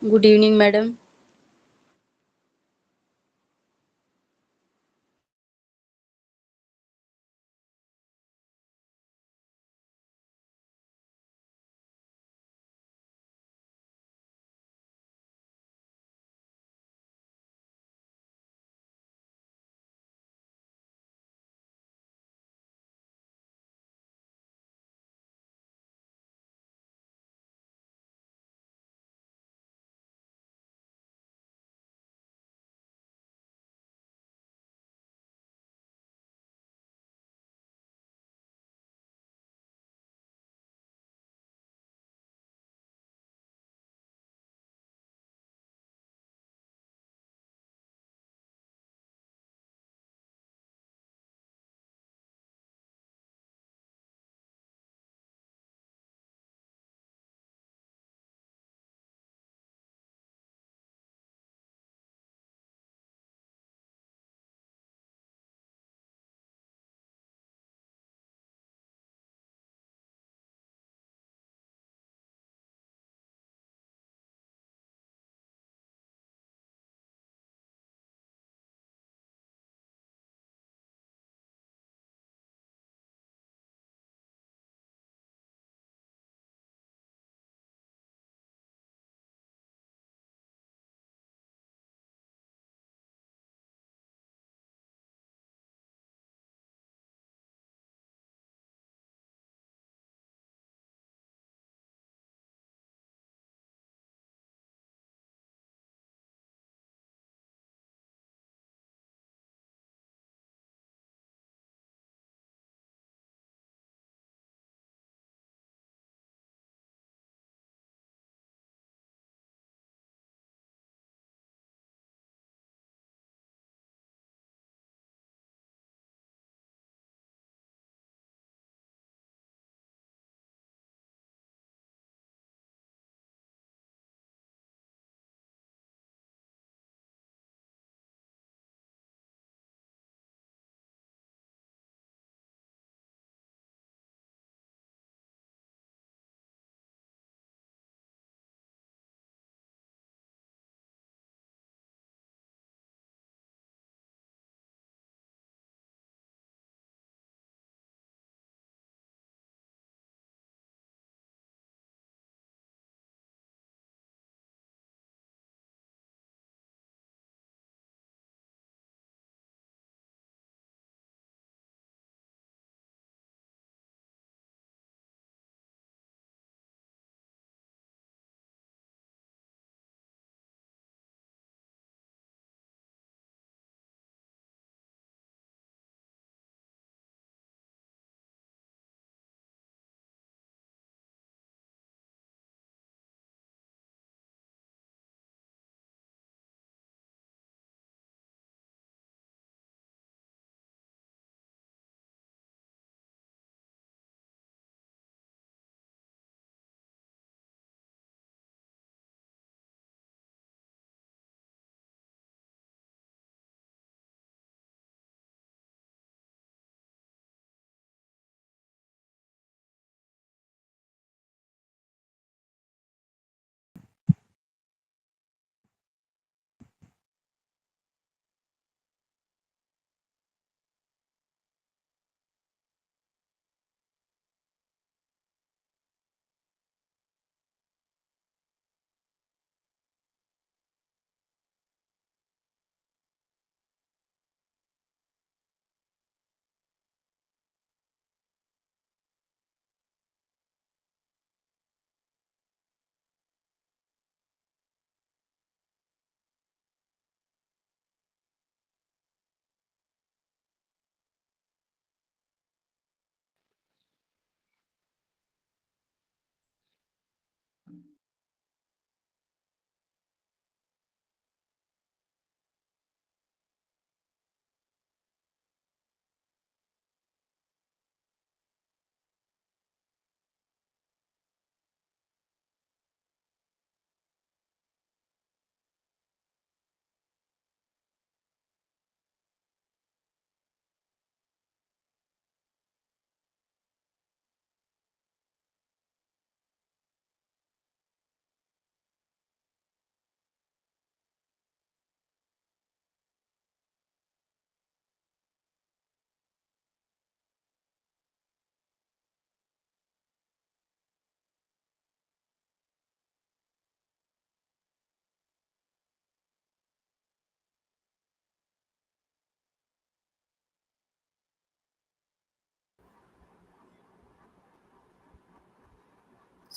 Good evening madam.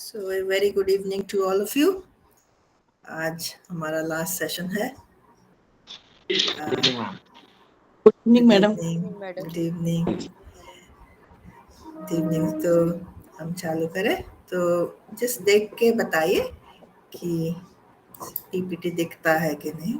So a very good evening to all of you. आज हमारा last session है. Good evening, ma'am. Good evening, Good madam. evening. Good evening. Good evening. तो हम चालू करें. तो just देख के बताइए कि पीपीटी दिखता है कि नहीं.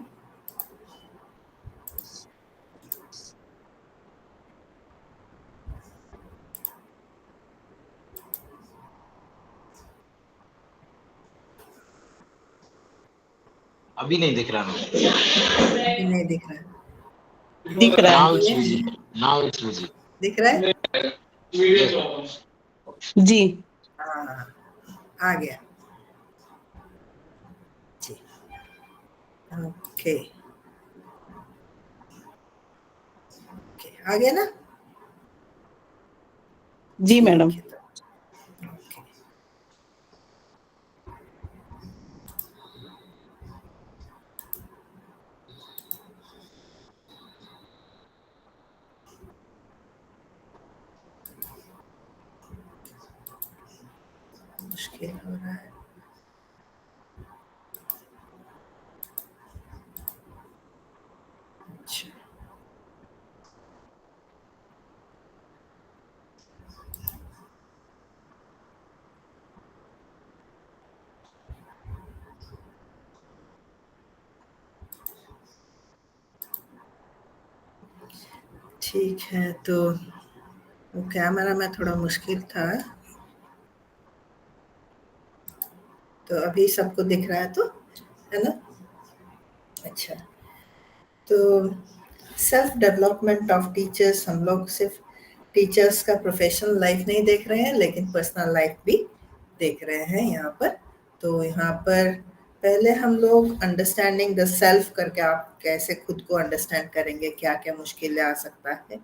अभी नहीं दिख रहा मैम. अभी नहीं दिख रहा है. दिख रहा Now है it's visible. Now it's visible. दिख रहा है. जी. हाँ, आ गया. जी. Okay. Okay. आ गया ना. जी मैडम. ठीक है तो. Okay. मुश्किल हो रहा है. अच्छा. ठीक है तो कैमरा में थोड़ा मुश्किल था. तो अभी सबको दिख रहा है तो है ना. अच्छा. तो सेल्फ डेवलपमेंट ऑफ टीचर्स, हम लोग सिर्फ टीचर्स का प्रोफेशनल लाइफ नहीं देख रहे हैं लेकिन पर्सनल लाइफ भी देख रहे हैं यहाँ पर. तो यहाँ पर पहले हम लोग अंडरस्टैंडिंग द सेल्फ करके आप कैसे खुद को अंडरस्टैंड करेंगे, क्या क्या मुश्किलें आ सकता है,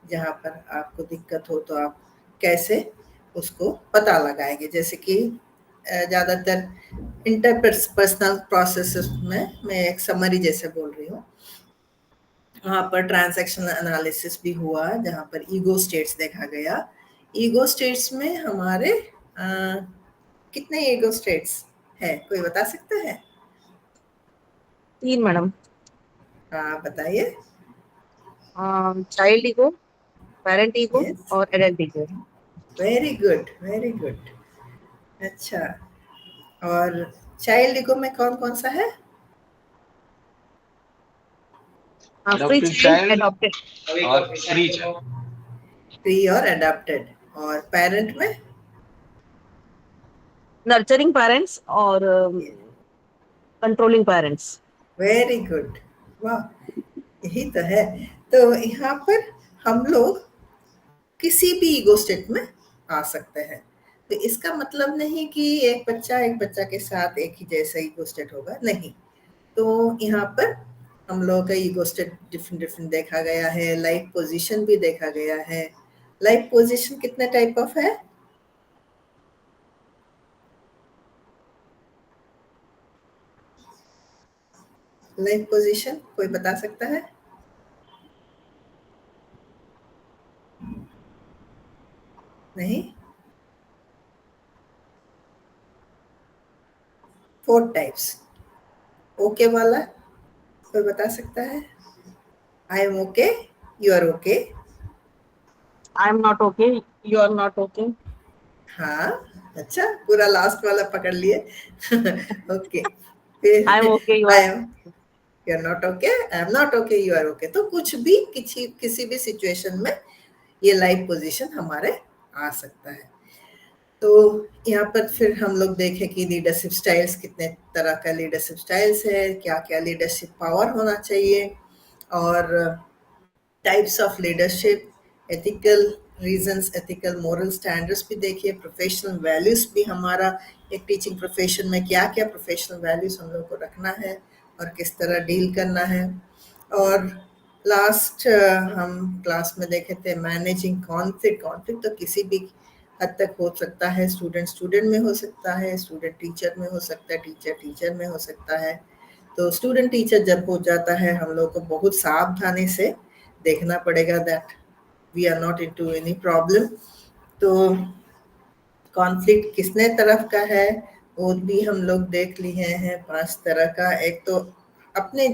जहाँ पर आपको दिक्कत हो तो आप कैसे उसको पता लगाएंगे. जैसे कि ज़्यादातर इंटरपर्सनल प्रोसेसेस में मैं एक समरी जैसे बोल रही हूँ. वहाँ पर ट्रांजैक्शनल एनालिसिस भी हुआ जहाँ पर ईगो स्टेट्स देखा गया. ईगो स्टेट्स में हमारे कितने ईगो स्टेट्स है, कोई बता सकता है? 3 मैडम. हाँ बताइए. Child ego, parent ego yes. और adult ego. Very good, very good. अच्छा. और चाइल्ड ईगो में कौन कौन सा है? Free Adopted child, child adopted और free child. फ्री और अडॉप्टेड. और पेरेंट में? नर्चरिंग पेरेंट्स और कंट्रोलिंग पेरेंट्स. Very good. वाह, यही तो है. तो यहाँ पर हम लोग किसी भी ईगो स्टेट में आ सकते हैं. तो इसका मतलब नहीं कि एक बच्चा के साथ एक ही जैसा ईगो स्टेट होगा, नहीं. तो यहाँ पर हम लोगों का ईगो स्टेट डिफरेंट डिफरेंट देखा गया है. लाइफ पोजीशन भी देखा गया है. लाइफ पोजीशन कितने टाइप ऑफ है? लाइफ पोजीशन कोई बता सकता है? नहीं. 4 टाइप्स. ओके वाला कोई बता सकता है? I am okay, you are okay. I am not okay, you are not okay. हाँ. अच्छा, पूरा लास्ट वाला पकड़ लिए. ओके. फिर I am okay, you I are. Am, you are not okay, I am not okay, you are okay. तो कुछ भी किसी भी सिचुएशन में ये लाइफ पोजीशन हमारे आ सकता है. तो यहाँ पर फिर हम लोग देखें कि लीडरशिप स्टाइल्स, कितने तरह का लीडरशिप स्टाइल्स है, क्या क्या लीडरशिप पावर होना चाहिए, और types of leadership, ethical reasons, ethical moral standards भी देखिए. प्रोफेशनल वैल्यूज भी हमारा एक टीचिंग प्रोफेशन में क्या क्या प्रोफेशनल वैल्यूज हम लोग को रखना है और किस तरह डील करना है. और लास्ट हम क्लास में देखे थे मैनेजिंग कॉन्फ्लिक्ट. कॉन्फ्लिक्ट तो किसी भी हद तक हो सकता है. स्टूडेंट में हो सकता है, स्टूडेंट टीचर में हो सकता है, टीचर में हो सकता है. तो स्टूडेंट टीचर जब हो जाता है हम लोग को बहुत सावधानी से देखना पड़ेगा that we are not into any problem. तो कॉन्फ्लिक्ट किसने तरफ का है वो भी हम लोग देख लिए हैं 5 तरह का। एक तो अपने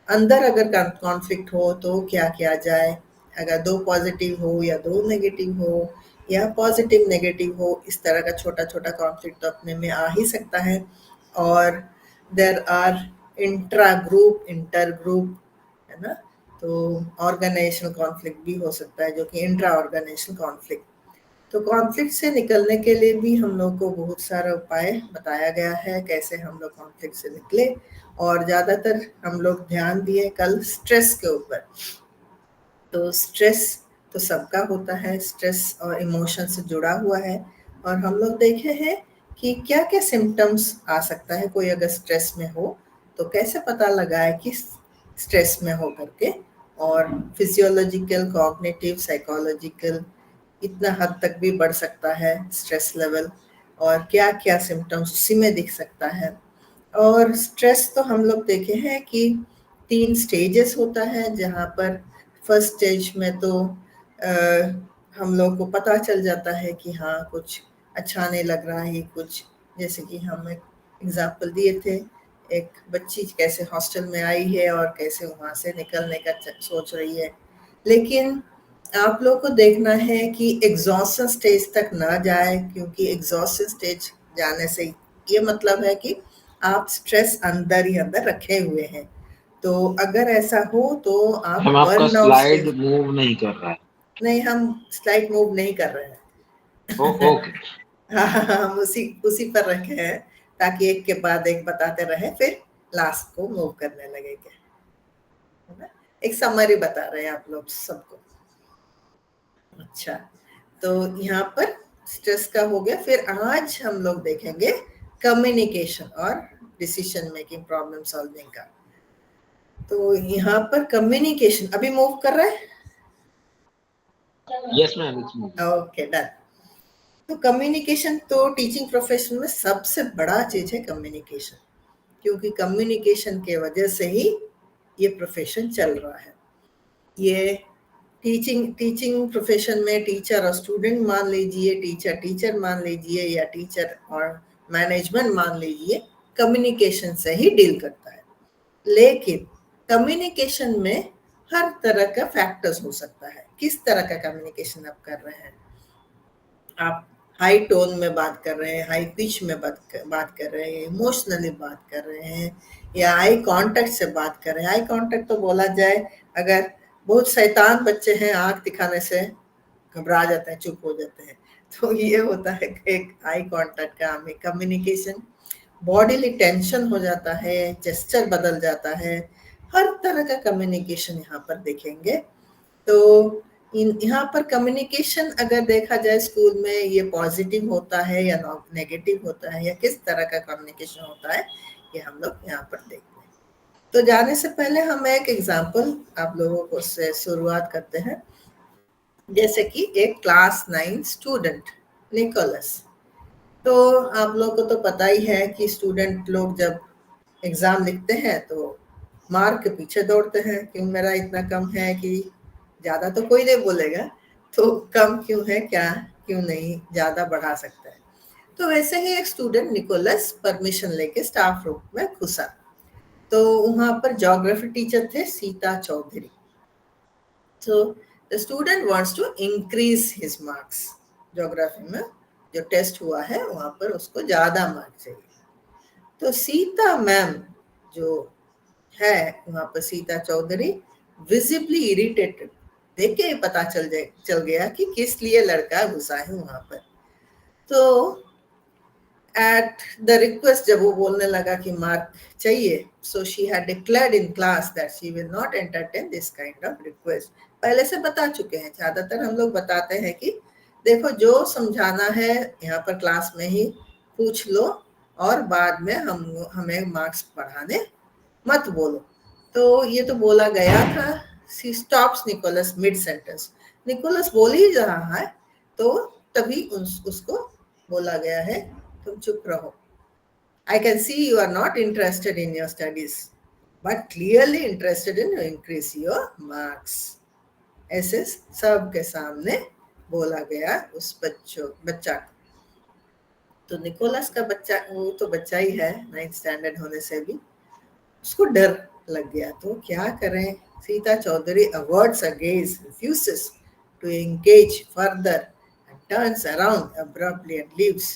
अंदर अगर कॉन्फ्लिक्ट हो तो क्या किया जाए, अगर 2 पॉजिटिव हो या 2 नेगेटिव हो या पॉजिटिव नेगेटिव हो, इस तरह का छोटा छोटा कॉन्फ्लिक्ट तो अपने में आ ही सकता है। और there are intra group, inter group, है ना। तो ऑर्गेनाइजेशनल कॉन्फ्लिक्ट भी हो सकता है जो कि इंट्रा ऑर्गेनाइजेशनल कॉन्फ्लिक्ट। तो कॉन्फ्लिक्ट से निकलने के लिए भी हम लोग को बहुत सारा उपाय बताया गया है कैसे हम लोग कॉन्फ्लिक्ट से निकले। और ज़्यादातर हम लोग ध्यान दिए कल स्ट्रेस के ऊपर। तो स्ट्रेस तो सबका होता है, स्ट्रेस और इमोशन से जुड़ा हुआ है। और हम लोग देखे हैं कि क्या क्या सिम्टम्स आ सकता है कोई अगर स्ट्रेस में हो तो कैसे पता लगाए कि स्ट्रेस में हो करके। और फिजियोलॉजिकल, कॉग्निटिव, साइकोलॉजिकल इतना हद तक भी बढ़ सकता है स्ट्रेस लेवल, और क्या क्या सिम्टम्स उसी में दिख सकता है। और स्ट्रेस तो हम लोग देखे हैं कि 3 स्टेजेस होता है, जहाँ पर फर्स्ट स्टेज में तो हम लोग को पता चल जाता है कि हाँ कुछ अच्छा नहीं लग रहा है कुछ, जैसे कि हम एक एग्जाम्पल दिए थे, एक बच्ची कैसे हॉस्टल में आई है और कैसे वहाँ से निकलने का सोच रही है। लेकिन आप लोग को देखना है कि एग्जॉस्शन स्टेज तक ना जाए, क्योंकि एग्जॉस्शन स्टेज जाने से ये मतलब है कि आप स्ट्रेस अंदर ही अंदर रखे हुए हैं। तो अगर ऐसा हो तो आप हम आपका बर्नआउट स्लाइड स्टेज। मूव नहीं कर रहा है। नहीं, हम स्लाइड मूव नहीं कर रहे हैं। ओके। हाँ, हम उसी उसी पर रखे हैं ताकि एक के बाद एक बताते रहे, फिर लास्ट को मूव करने लगेंगे, है ना। एक समरी बता रहे हैं आप लोग सबको। अच्छा, तो यहाँ पर स्ट्रेस का हो गया। फिर आज हम लोग देखेंगे कम्युनिकेशन और डिसीजन मेकिंग, प्रॉब्लम सॉल्विंग का। तो यहाँ पर कम्युनिकेशन अभी मूव कर रहा है। Yes ma'am, it's moving. Okay, done. तो कम्युनिकेशन तो टीचिंग प्रोफेशन में सबसे बड़ा चीज है कम्युनिकेशन, क्योंकि कम्युनिकेशन के वजह से ही ये प्रोफेशन चल रहा है। ये टीचिंग प्रोफेशन में टीचर और स्टूडेंट मान लीजिए, टीचर मान लीजिए, या टीचर और मैनेजमेंट मान लीजिए, कम्युनिकेशन से ही डील करता है। लेकिन कम्युनिकेशन में हर तरह का फैक्टर्स हो सकता है। किस तरह का कम्युनिकेशन आप कर रहे हैं, आप हाई टोन में बात कर रहे हैं, हाई पिच में बात कर रहे हैं, इमोशनली बात कर रहे हैं, या आई कांटेक्ट से बात कर रहे हैं। आई कांटेक्ट तो बोला जाए, अगर बहुत शैतान बच्चे हैं आंख दिखाने से घबरा जाते हैं, चुप हो जाते हैं, तो ये होता है एक आई कांटेक्ट का कम्युनिकेशन। बॉडीली टेंशन हो जाता है, जेस्चर बदल जाता है, हर तरह का कम्युनिकेशन यहाँ पर देखेंगे। तो यहाँ पर कम्युनिकेशन अगर देखा जाए स्कूल में, ये पॉजिटिव होता है या नेगेटिव होता है, या किस तरह का कम्युनिकेशन होता है, ये हम लोग यहाँ पर देखते हैं। तो जाने से पहले हम एक एग्जाम्पल आप लोगों को से शुरुआत करते हैं। जैसे कि एक क्लास 9 स्टूडेंट निकोलस। तो आप लोग को तो पता ही है कि स्टूडेंट लोग जब एग्जाम लिखते हैं तो मार्क के पीछे दौड़ते हैं, क्यों मेरा इतना कम है, कि ज्यादा तो कोई नहीं बोलेगा, तो कम क्यों है, क्या क्यों नहीं ज्यादा बढ़ा सकता है। तो वैसे ही एक स्टूडेंट निकोलस परमिशन लेके स्टाफ रूम में घुसा। तो वहां पर ज्योग्राफी टीचर थे सीता चौधरी। तो the student wants to increase his marks. Geography में जो टेस्ट हुआ है वहां पर उसको ज्यादा मार्क चाहिए। तो सीता मैम जो है वहां पर, सीता चौधरी, विजिबली इरिटेटेड, देख के पता चल गया कि किस लिए लड़का घुसा है वहां पर। तो एट द रिक्वेस्ट, जब वो बोलने लगा कि मार्क चाहिए, so she had declared in class that she will not entertain this kind of request. पहले से बता चुके हैं, ज्यादातर हम लोग बताते हैं कि देखो जो समझाना है यहाँ पर क्लास में ही पूछ लो, और बाद में हमें मार्क्स बढ़ाने मत बोलो। तो ये तो बोला गया था। She stops Nicholas mid sentence. Nicholas बोल ही रहा है तो तभी उसको बोला गया है तुम चुप रहो। I can see you are not interested in your studies, but clearly interested in increase your marks. ऐसे सबके सामने बोला गया उस बच्चा को। तो निकोलस का बच्चा, वो तो बच्चा ही है 9th स्टैंडर्ड होने से भी, उसको डर लग गया। तो क्या करें, Sita Chaudhary averts her gaze, refuses to engage further and turns around abruptly and leaves,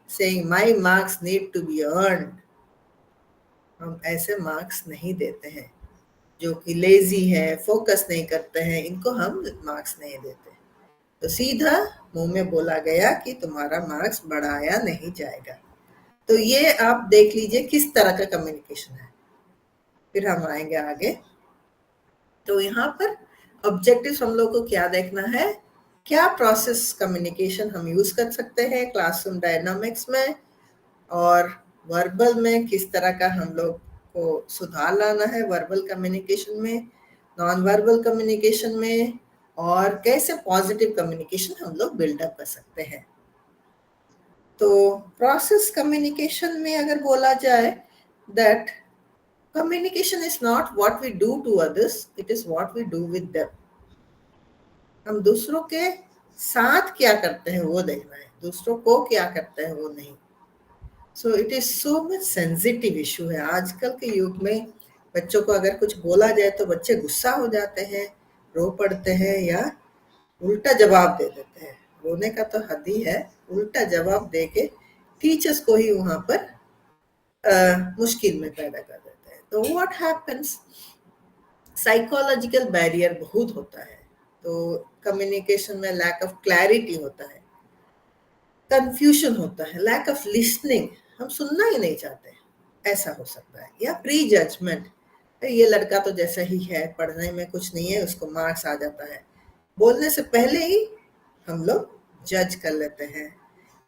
saying, "My marks need to be earned." हम ऐसे मार्क्स नहीं देते हैं जो कि लेजी है, फोकस नहीं करते हैं, इनको हम मार्क्स नहीं देते। तो सीधा मुंह में बोला गया कि तुम्हारा मार्क्स बढ़ाया नहीं जाएगा। तो ये आप देख लीजिए किस तरह का कम्युनिकेशन है। फिर हम आएंगे आगे। तो यहाँ पर ऑब्जेक्टिव्स हम लोग को क्या देखना है, क्या प्रोसेस कम्युनिकेशन हम यूज कर सकते हैं क्लासरूम डायनामिक्स में, और वर्बल में किस तरह का हम लोग को सुधार लाना है वर्बल कम्युनिकेशन में, नॉन वर्बल कम्युनिकेशन में, और कैसे पॉजिटिव कम्युनिकेशन हम लोग बिल्डअप कर सकते हैं। तो प्रोसेस कम्युनिकेशन में अगर बोला जाए that communication is not what we do to others, it is what we do with them. हम दूसरों के साथ क्या करते हैं वो देखना है, दूसरों को क्या करते हैं वो नहीं। So it is so much sensitive issue है आजकल के युग में। बच्चों को अगर कुछ बोला जाए तो बच्चे गुस्सा हो जाते हैं, रो पड़ते हैं या उल्टा जवाब दे देते हैं। रोने का तो हद ही है, उल्टा जवाब दे के टीचर्स को ही वहां पर मुश्किल में पैदा कर देते हैं। तो व्हाट हैपेंस, साइकोलॉजिकल बैरियर बहुत होता है। तो कम्युनिकेशन में लैक ऑफ क्लैरिटी होता है, कंफ्यूजन होता है, लैक ऑफ लिसनिंग, हम सुनना ही नहीं चाहते, ऐसा हो सकता है। या प्री जजमेंट, ये लड़का तो जैसा ही है, पढ़ने में कुछ नहीं है, उसको मार्क्स आ जाता है, बोलने से पहले ही हम लोग जज कर लेते हैं,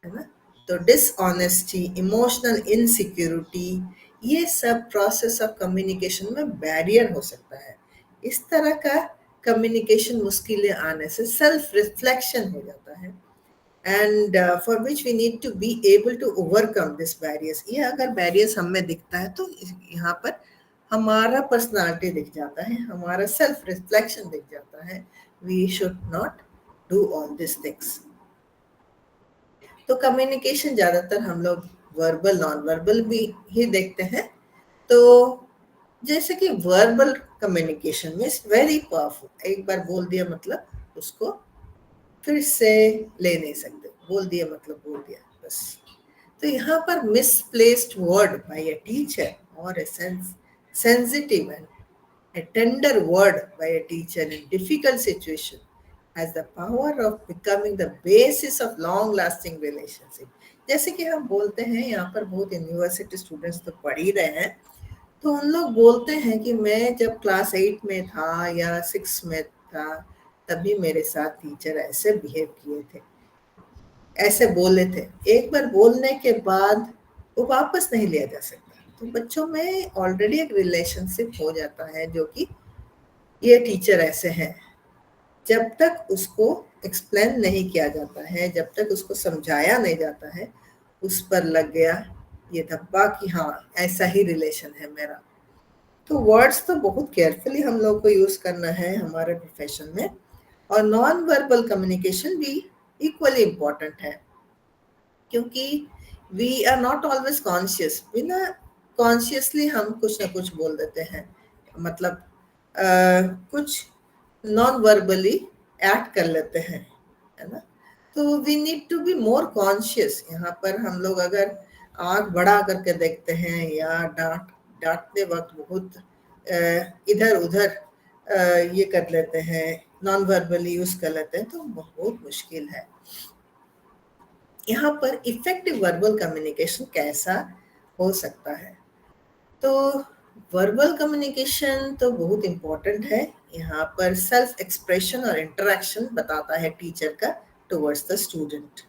है ना। तो डिसऑनेस्टी, इमोशनल इनसिक्योरिटी, ये सब प्रोसेस ऑफ कम्युनिकेशन में बैरियर हो सकता है। इस तरह का कम्युनिकेशन मुश्किलें आने से सेल्फ रिफ्लेक्शन हो जाता है, and for which we need to be able to overcome this barriers. ये अगर बैरियर्स हमें दिखता है तो यहाँ पर हमारा पर्सनालिटी दिख जाता है, हमारा सेल्फ रिफ्लेक्शन दिख जाता है। We should not do all this things. तो कम्युनिकेशन ज्यादातर हम लोग वर्बल नॉन वर्बल भी ही देखते हैं। तो जैसे कि वर्बल कम्युनिकेशन में वेरी पावरफुल, एक बार बोल दिया मतलब उसको फिर से ले नहीं सकते, बोल दिया मतलब बोल दिया बस। तो यहाँ पर misplaced word by a teacher और a sensitive and a tender word by a teacher in difficult situation has the power of becoming the basis of long lasting relationship। जैसे कि हम बोलते हैं, यहाँ पर बहुत यूनिवर्सिटी स्टूडेंट्स तो पढ़ ही रहे हैं, तो उन लोग बोलते हैं कि मैं जब क्लास 8 में था या 6 में था तभी मेरे साथ टीचर ऐसे बिहेव किए थे, ऐसे बोले थे। एक बार बोलने के बाद वो वापस नहीं लिया जा सकता। तो बच्चों में ऑलरेडी एक रिलेशनशिप हो जाता है जो कि ये टीचर ऐसे हैं। जब तक उसको एक्सप्लेन नहीं किया जाता है, जब तक उसको समझाया नहीं जाता है, उस पर लग गया ये धब्बा कि हाँ ऐसा ही रिलेशन है मेरा। तो वर्ड्स तो बहुत केयरफुली हम लोग को यूज करना है हमारे प्रोफेशन में, और नॉन वर्बल कम्युनिकेशन भी इक्वली इम्पोर्टेंट है, क्योंकि we are not always conscious, बिना कॉन्शियसली हम कुछ ना कुछ बोल देते हैं, मतलब कुछ नॉन वर्बली एक्ट कर लेते हैं, है ना। तो we need to be more conscious. यहाँ पर हम लोग अगर आंख बढ़ा करके देखते हैं या डांटते वक्त बहुत इधर उधर ये कर लेते हैं, नॉन वर्बली यूज कर लेते हैं, तो बहुत मुश्किल है। यहाँ पर इफेक्टिव वर्बल कम्युनिकेशन कैसा हो सकता है, तो वर्बल कम्युनिकेशन तो बहुत इम्पोर्टेंट है। यहाँ पर सेल्फ एक्सप्रेशन और इंटरेक्शन बताता है टीचर का टुवर्ड्स द स्टूडेंट।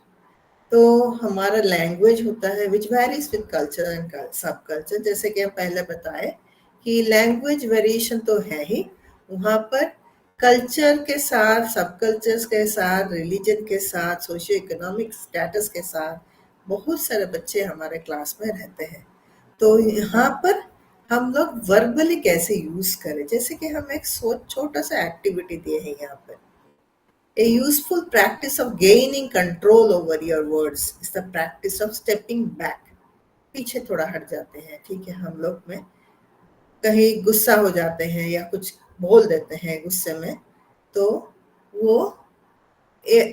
तो हमारा लैंग्वेज होता है विच वेरीज विद कल्चर एंड सब कल्चर। जैसे कि हम पहले बताए कि लैंग्वेज वेरिएशन तो है ही, वहाँ पर कल्चर के साथ, सब कल्चर्स के साथ, रिलीजन के साथ, सोशियो इकोनॉमिक स्टेटस के साथ बहुत सारे बच्चे हमारे क्लास में रहते हैं। तो यहाँ पर हम लोग वर्बली कैसे यूज करें, जैसे कि हम एक छोटा सा एक्टिविटी दिए हैं यहाँ पर A useful practice of gaining control over your words is the practice of stepping back. पीछे थोड़ा हट जाते हैं, ठीक है, हम लोग में कहीं गुस्सा हो जाते हैं या कुछ बोल देते हैं गुस्से में, तो वो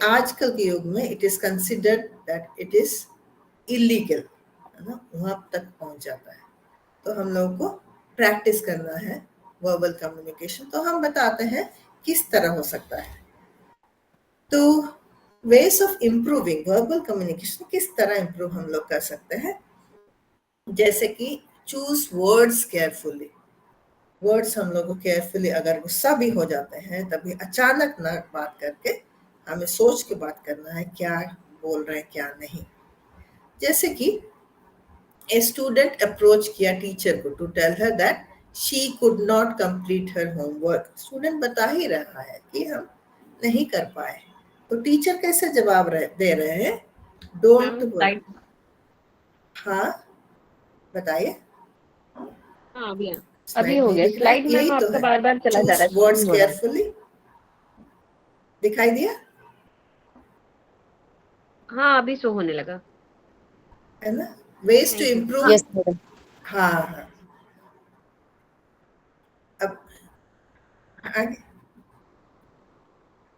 आजकल के युग में it is considered that it is illegal, है ना, वहां तक पहुंच जाता है। तो हम लोगों को प्रैक्टिस करना है वर्बल कम्युनिकेशन। तो हम बताते हैं किस तरह हो सकता है। तो ways of improving verbal communication, किस तरह इम्प्रूव हम लोग कर सकते हैं, जैसे कि चूज वर्ड्स केयरफुली। वर्ड्स हम लोग को केयरफुली, अगर गुस्सा भी हो जाते हैं तभी अचानक ना बात करके हमें सोच के बात करना है क्या बोल रहे हैं क्या नहीं। जैसे कि ए स्टूडेंट अप्रोच किया टीचर को to tell her that she could not complete her homework. Student बता ही रहा है कि हम नहीं कर पाए, तो टीचर कैसे जवाब दे रहे हैं, डोंट वरी। हाँ बताइए। हाँ अभी स्लाइड हो नहीं गया। दिख रहा है, स्लाइड में यही तो आपका है, बार बार चला जा चूज रहा है, वर्ड्स नहीं हो रहा है। केयरफुली। दिखाई दिया हाँ अभी शो होने लगा, है ना। Ways to thank you. Improve. Yes madam. हाँ हाँ, अब आगे।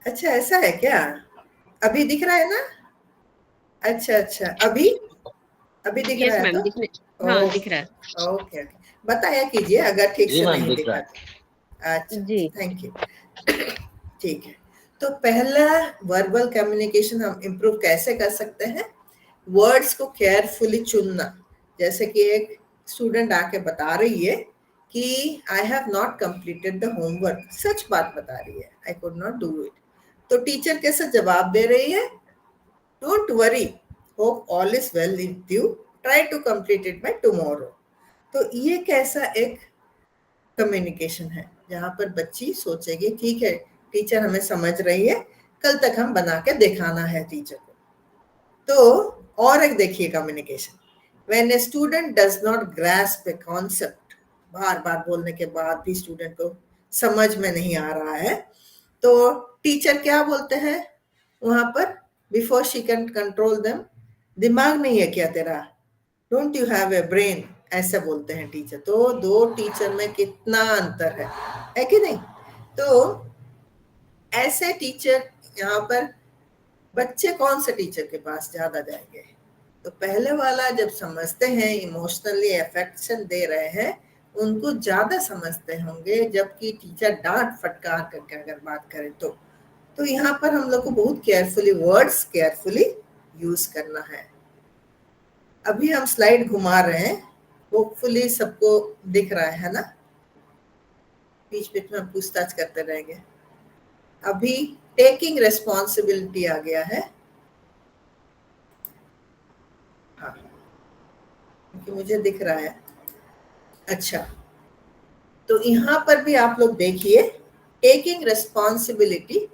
अच्छा ऐसा है क्या, अभी दिख रहा है ना। अच्छा अच्छा, अभी अभी दिख रहा यस है मैम, तो दिखने, हाँ दिख रहा है। ओके ओके, बताया कीजिए अगर ठीक जी से मैम नहीं दिख रहा दिखा। है। अच्छा जी। Thank you. ठीक है, तो पहला वर्बल कम्युनिकेशन हम इम्प्रूव कैसे कर सकते हैं, वर्ड्स को केयरफुली चुनना। जैसे कि एक स्टूडेंट आके बता रही है कि I have not completed the homework, सच बात बता रही है, I could not do it. तो टीचर कैसे जवाब दे रही है, don't worry, hope all is well with you, try to complete it by tomorrow. तो ये कैसा एक कम्युनिकेशन है जहां पर बच्ची सोचेगी ठीक है टीचर हमें समझ रही है, कल तक हम बना के दिखाना है टीचर को। तो और एक देखिए communication, when a student does not grasp a concept, बार बार बोलने के बाद भी स्टूडेंट को समझ में नहीं आ रहा है, तो टीचर क्या बोलते हैं वहां पर, before she can control them, दिमाग नहीं है क्या तेरा, don't you have a brain, ऐसे बोलते हैं टीचर। तो दो टीचर में कितना अंतर है कि नहीं। तो ऐसे टीचर, यहाँ पर बच्चे कौन से टीचर के पास ज्यादा जाएंगे, तो पहले वाला जब समझते हैं, इमोशनली अफेक्शन दे रहे हैं, उनको ज्यादा समझते होंगे, जबकि टीचर डांट फटकार करके अगर बात करें तो यहाँ पर हम लोग को बहुत केयरफुली वर्ड्स केयरफुली यूज करना है। अभी हम स्लाइड घुमा रहे हैं, होपफुली सबको दिख रहा है ना, बीच बीच में हम पूछताछ करते रहेंगे। अभी टेकिंग रेस्पॉन्सिबिलिटी आ गया है, हाँ क्योंकि मुझे दिख रहा है। अच्छा, तो यहाँ पर भी आप लोग देखिए, taking responsibility,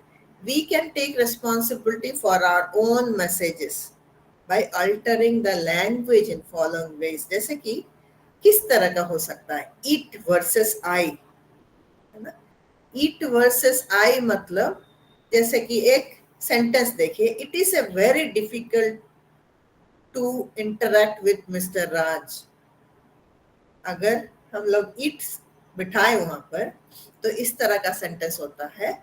we can take responsibility for our own messages by altering the language in following ways. जैसे कि किस तरह का हो सकता है, इट वर्सेस आई, है ना। इट वर्सेस आई मतलब, जैसे कि एक सेंटेंस देखिए, it is a very difficult to interact with mister Raj. अगर हम लोग इट बिठाए वहां पर तो इस तरह का सेंटेंस होता है।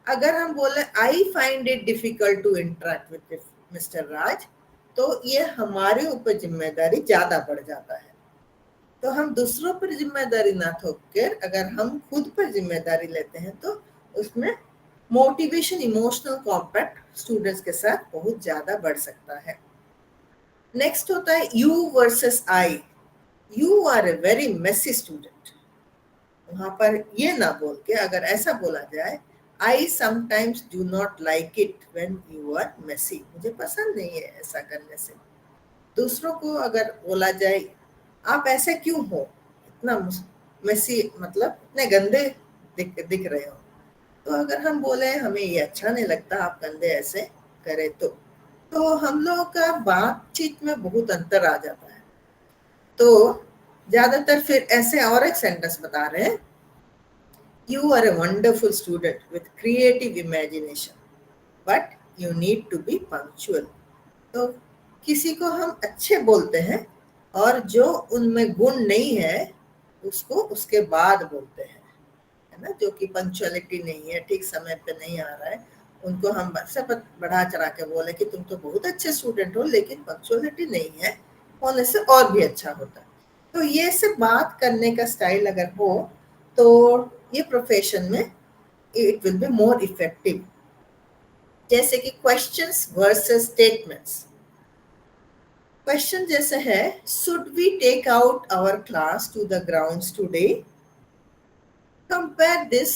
अगर हम बोले I find it difficult to interact with mister Raj, तो ये हमारे ऊपर जिम्मेदारी ज्यादा बढ़ जाता है। तो हम दूसरों पर जिम्मेदारी ना थोपकर अगर हम खुद पर जिम्मेदारी लेते हैं तो उसमें मोटिवेशन, इमोशनल कॉम्पैक्ट स्टूडेंट्स के साथ बहुत ज्यादा बढ़ सकता है। नेक्स्ट होता है you versus I, you are a very messy student. वहां पर ये ना बोल के अगर ऐसा बोला जाए, I sometimes do not like it when you are messy, मुझे पसंद नहीं है ऐसा करने से। दूसरों को अगर बोला जाए आप ऐसे क्यों हो, इतना मेसी मतलब इतने गंदे दिख रहे हो, तो अगर हम बोले हमें ये अच्छा नहीं लगता आप गंदे ऐसे करे, तो हम लोगों का बातचीत में बहुत अंतर आ जाता है। तो ज्यादातर फिर ऐसे और एक सेंटेंस बता रहे हैं, you are a wonderful student with creative imagination. but you need to be punctual. तो किसी को हम अच्छे बोलते हैं और जो उनमें गुण नहीं है उसको उसके बाद बोलते हैं, है ना, जो कि पंक्चुअलिटी नहीं है, ठीक समय पे नहीं आ रहा है, उनको हम सब बढ़ा चढ़ा के बोले कि तुम तो बहुत अच्छे स्टूडेंट हो, लेकिन पंक्चुअलिटी नहीं है, होने से और भी अच्छा होता है। तो ये सब बात करने का स्टाइल अगर हो तो ये प्रोफेशन में it will be more effective. जैसे कि क्वेश्चंस वर्सेस स्टेटमेंट्स। क्वेश्चन जैसे है, should we take out our class to the grounds today? Compare this,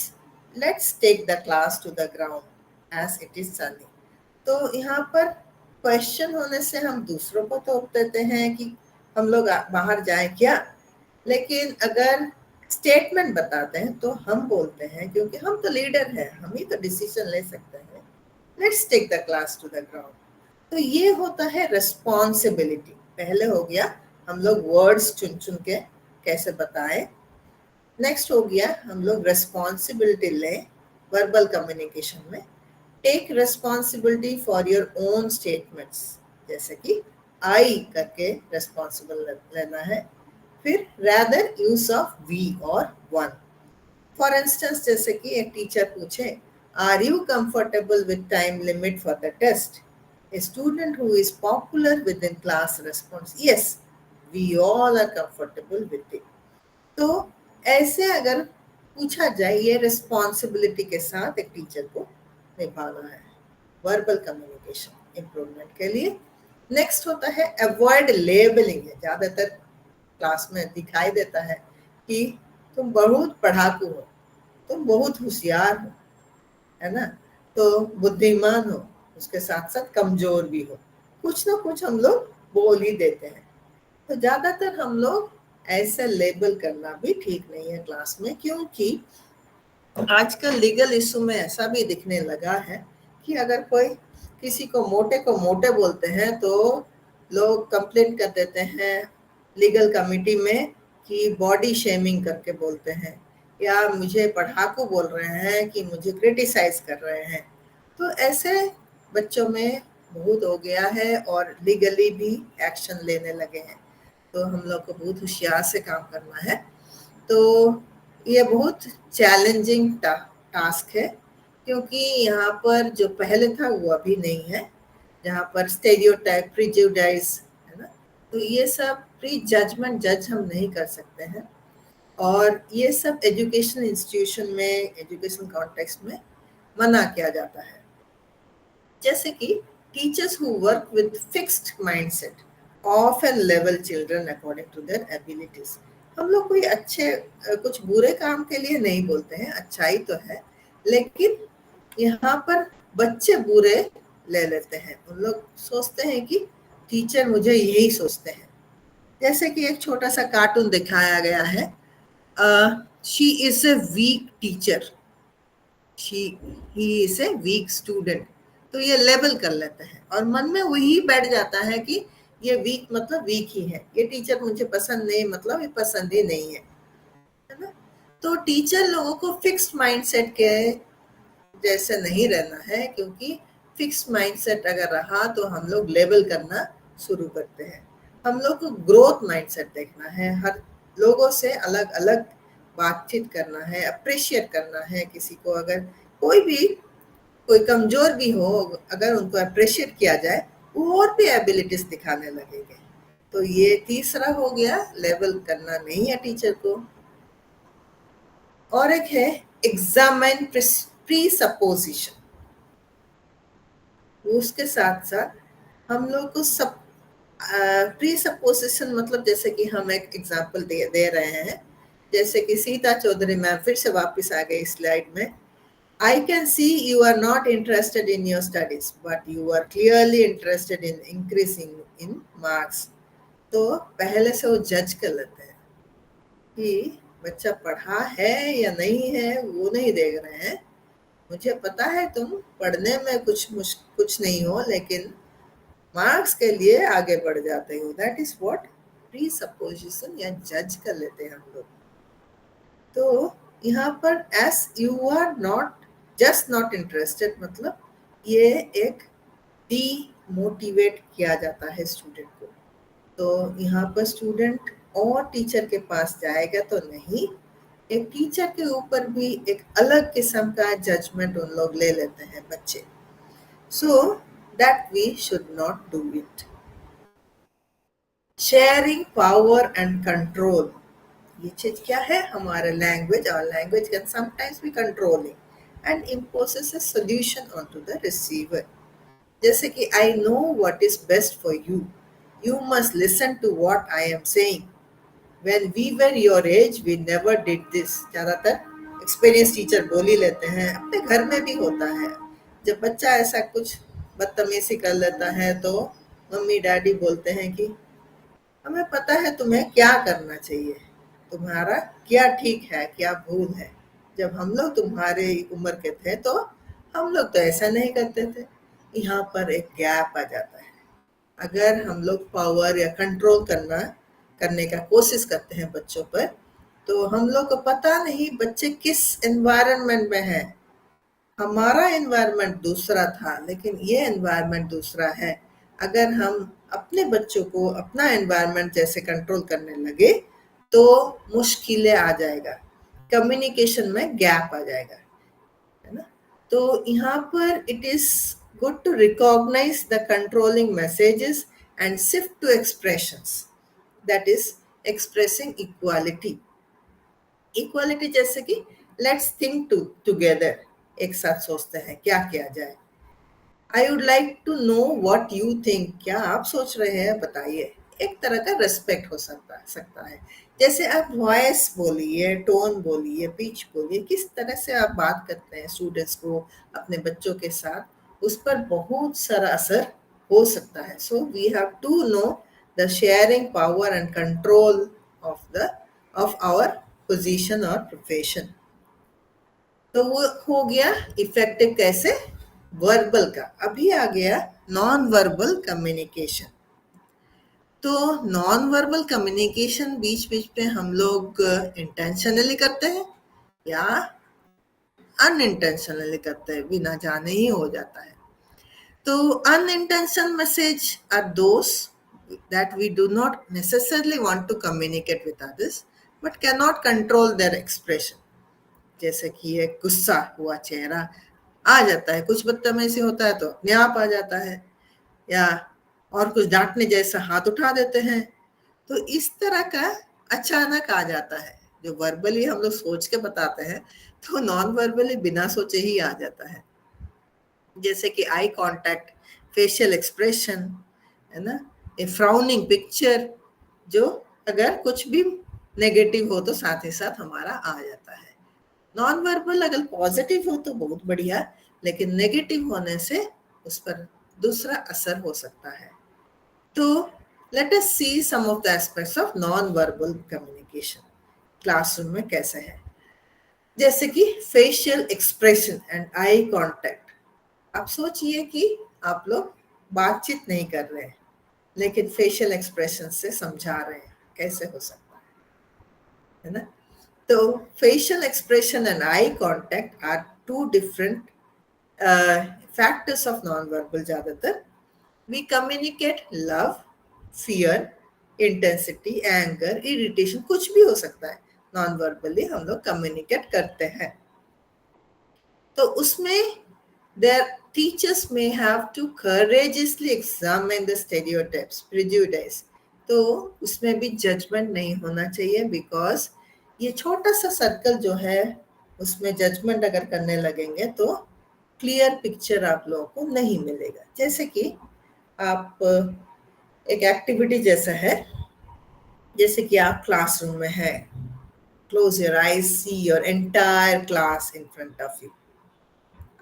let's take the class to the ground as it is sunny. तो यहाँ पर question होने से हम दूसरों को तो देते हैं कि हम लोग बाहर जाएं क्या, लेकिन अगर स्टेटमेंट बताते हैं तो हम बोलते हैं, क्योंकि हम तो लीडर हैं, हम ही तो डिसीजन ले सकते हैं, let's take the class to the ground. तो ये होता है रिस्पॉन्सिबिलिटी। पहले हो गया हम लोग वर्ड्स चुन चुन के कैसे बताएं, नेक्स्ट हो गया हम लोग रिस्पॉन्सिबिलिटी लें वर्बल कम्युनिकेशन में। Take responsibility for your own statements, जैसे कि आई करके रिस्पॉन्सिबल लेना है। फिर rather यूज ऑफ वी और वन। फॉर इंस्टेंस, जैसे कि एक टीचर पूछे, are you comfortable with time limit for the test? A student who is popular within class responds, yes, we all are comfortable with it. तो ऐसे अगर पूछा जाए, ये रिस्पॉन्सिबिलिटी के साथ एक टीचर को निभाना है वर्बल कम्युनिकेशन इम्प्रूवमेंट के लिए। नेक्स्ट होता है अवॉइड लेबलिंग। है ज्यादातर क्लास में दिखाई देता है कि तुम बहुत पढ़ाकू हो, तुम बहुत होशियार हो, है ना, तो बुद्धिमान हो, उसके साथ साथ कमजोर भी हो, कुछ ना कुछ हम लोग बोल ही देते हैं। तो ज्यादातर हम लोग ऐसे लेबल करना भी ठीक नहीं है क्लास में, क्योंकि आजकल लीगल इशू में ऐसा भी दिखने लगा है कि अगर कोई किसी को मोटे बोलते हैं तो लोग कंप्लेंट कर देते हैं लीगल कमिटी में कि बॉडी शेमिंग करके बोलते हैं, या मुझे पढ़ाकू बोल रहे हैं कि मुझे क्रिटिसाइज कर रहे हैं। तो ऐसे बच्चों में बहुत हो गया है और लीगली भी एक्शन लेने लगे हैं। तो हम लोग को बहुत होशियार से काम करना है। तो ये बहुत चैलेंजिंग टास्क है, क्योंकि यहाँ पर जो पहले था वो अभी नहीं है, जहाँ पर स्टेरियोटाइप, प्रीजुडाइज, है ना, तो ये सब प्री जजमेंट जज हम नहीं कर सकते हैं, और ये सब एजुकेशन इंस्टीट्यूशन में, एजुकेशन कॉन्टेक्स्ट में मना किया जाता है। जैसे कि teachers who work with fixed mindset often लेवल children according to their abilities. हम लोग कोई अच्छे कुछ बुरे काम के लिए नहीं बोलते हैं, अच्छाई तो है, लेकिन यहाँ पर बच्चे बुरे ले लेते हैं। उन लोग सोचते हैं कि टीचर मुझे यही सोचते हैं। जैसे कि एक छोटा सा कार्टून दिखाया गया है, she is a weak teacher, he is a weak student. तो ये लेबल कर लेते हैं और मन में वही बैठ जाता है कि ये वीक मतलब वीक ही है, ये टीचर मुझे पसंद नहीं मतलब ये पसंद ही नहीं है ना। तो टीचर लोगों को फिक्स्ड माइंडसेट के जैसे नहीं रहना है, क्योंकि फिक्स्ड माइंडसेट अगर रहा तो हम लोग लेबल करना शुरू करते हैं। हम लोग को ग्रोथ माइंडसेट देखना है, हर लोगों से अलग अलग बातचीत करना है, अप्रिशिएट करना है किसी को। अगर कोई कमजोर भी हो, अगर उनको अप्रिशिएट किया जाए, वो और भी एबिलिटीज दिखाने लगेंगे। तो ये तीसरा हो गया, लेवल करना नहीं है टीचर को। और एक है एग्जामिन प्रीसपोजिशन। उसके साथ साथ हम लोग को सब प्रीसपोजिशन मतलब, जैसे कि हम एक एग्जांपल दे रहे हैं, जैसे कि सीता चौधरी मैम, फिर से वापस आ गई स्लाइड में, I can see you are not interested in your studies, but you are clearly interested in increasing in marks. तो पहले से वो जज कर लेते हैं कि बच्चा पढ़ा है या नहीं है, वो नहीं देख रहे हैं। मुझे पता है तुम पढ़ने में कुछ नहीं हो, लेकिन मार्क्स के लिए आगे बढ़ जाते हो। दैट इज व्हाट प्रीसपोजिशन, या जज कर लेते हैं हम लोग। तो यहाँ पर as you are not just not interested मतलब ये एक डीमोटिवेट किया जाता है स्टूडेंट को। तो यहाँ पर स्टूडेंट और टीचर के पास जाएगा तो नहीं, एक टीचर के ऊपर भी एक अलग किस्म का जजमेंट उन लोग ले लेते हैं बच्चे। So that we should not do it. Sharing power and control, ये चीज क्या है? हमारा लैंग्वेज, और language can sometimes be controlling and imposes a solution onto the receiver. जैसे कि I know what is best for you. You must listen to what I am saying. When we were your age, we never did this. ज़्यादातर experience teacher बोल ही लेते हैं, अपने घर में भी होता है। जब बच्चा ऐसा कुछ बदतमीजी कर लेता है तो मम्मी डैडी बोलते हैं कि हमें पता है तुम्हें क्या करना चाहिए, तुम्हारा क्या ठीक है क्या भूल है। जब हम लोग तुम्हारे उम्र के थे तो हम लोग तो ऐसा नहीं करते थे। यहाँ पर एक गैप आ जाता है। अगर हम लोग पावर या कंट्रोल करने का कोशिश करते हैं बच्चों पर, तो हम लोग को पता नहीं बच्चे किस एनवायरनमेंट में हैं। हमारा एनवायरनमेंट दूसरा था, लेकिन ये एनवायरनमेंट दूसरा है। अगर हम अपने बच्चों को अपना एनवायरनमेंट जैसे कंट्रोल करने लगे तो मुश्किलें आ जाएगा, कम्युनिकेशन में गैप आ जाएगा, है ना। तो यहाँ पर it is good to recognize the controlling messages and shift to expressions, that is expressing equality. Equality जैसे कि लेट्स थिंक टुगेदर, एक साथ सोचते हैं क्या किया जाए। I would like to know what you think, क्या आप सोच रहे हैं बताइए। एक तरह का रेस्पेक्ट हो सकता है। जैसे आप वॉइस बोलिए, टोन बोलिए, पिच बोलिए, किस तरह से आप बात करते हैं स्टूडेंट्स को, अपने बच्चों के साथ, उस पर बहुत सारा असर हो सकता है। So we have to know the sharing power and control of our position और प्रोफेशन। तो वो हो गया इफेक्टिव कैसे, वर्बल का। अभी आ गया नॉन वर्बल कम्युनिकेशन। तो नॉन वर्बल कम्युनिकेशन बीच बीच में हम लोग इंटेंशनली करते हैं या अनइंटेंशनली करते हैं, बिना जाने ही हो जाता है। तो unintentional message are those that we do not necessarily want to communicate with others but cannot control their expression. जैसे कि एक गुस्सा हुआ चेहरा आ जाता है, कुछ बदतमीजी होता है तो अपने आप आ जाता है, या और कुछ डांटने जैसा हाथ उठा देते हैं, तो इस तरह का अचानक आ जाता है। जो वर्बली हम लोग सोच के बताते हैं तो नॉन वर्बली बिना सोचे ही आ जाता है। जैसे कि आई कांटेक्ट, फेशियल एक्सप्रेशन, है ना, ए फ्राउनिंग पिक्चर, जो अगर कुछ भी नेगेटिव हो तो साथ ही साथ हमारा आ जाता है। नॉन वर्बल अगर पॉजिटिव हो तो बहुत बढ़िया, लेकिन नेगेटिव होने से उस पर दूसरा असर हो सकता है। तो let us see some of the aspects of non verbal communication classroom में कैसे है। जैसे कि facial expression and eye contact. आप सोचिए कि आप लोग बातचीत नहीं कर रहे हैं लेकिन फेशियल एक्सप्रेशन से समझा रहे हैं, कैसे हो सकता है ना। तो facial expression and eye contact are two different factors of non verbal. ज्यादातर we communicate love, fear, intensity, anger, irritation, कुछ भी हो सकता है, नॉन वर्बली हम लोग कम्युनिकेट करते हैं। तो उसमें their teachers may have to courageously examine the stereotypes, prejudice. तो उसमें भी जजमेंट नहीं होना चाहिए, बिकॉज ये छोटा सा सर्कल जो है उसमें जजमेंट अगर करने लगेंगे तो क्लियर पिक्चर आप लोगों को नहीं मिलेगा। जैसे कि आप एक एक्टिविटी जैसा है, जैसे कि आप क्लासरूम में है, close your eyes, see your entire class in front of you.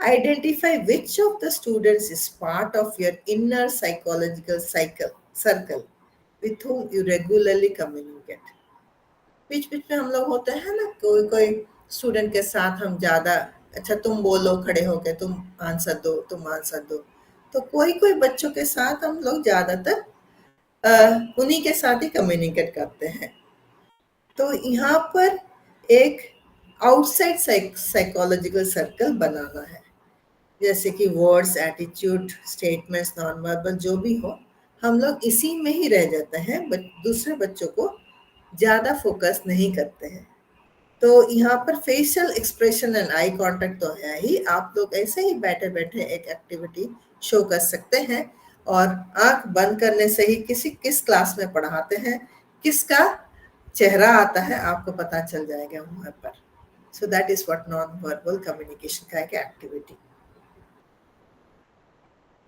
Identify which of the students is part of your inner psychological circle with whom you regularly communicate. बीच बीच में हम लोग होते हैं ना, कोई स्टूडेंट के साथ हम ज्यादा, अच्छा तुम बोलो खड़े होके, तुम आंसर दो। तो कोई बच्चों के साथ हम लोग ज्यादातर उन्हीं के साथ ही कम्युनिकेट करते हैं। तो यहाँ पर एक आउटसाइड साइकोलॉजिकल सर्कल बनाना है। जैसे कि words, attitude, statements, non verbal जो भी हो, हम लोग इसी में ही रह जाते हैं, दूसरे बच्चों को ज़्यादा फोकस नहीं करते हैं। तो यहाँ पर facial expression and eye contact तो है ही, आप लोग ऐसे ही बैठे बैठे एक एक्टिविटी शो कर सकते हैं और आंख बंद करने से ही किस क्लास में पढ़ाते हैं, किसका चेहरा आता है आपको पता चल जाएगा वहां पर। So that is what non verbal communication का एक एक्टिविटी।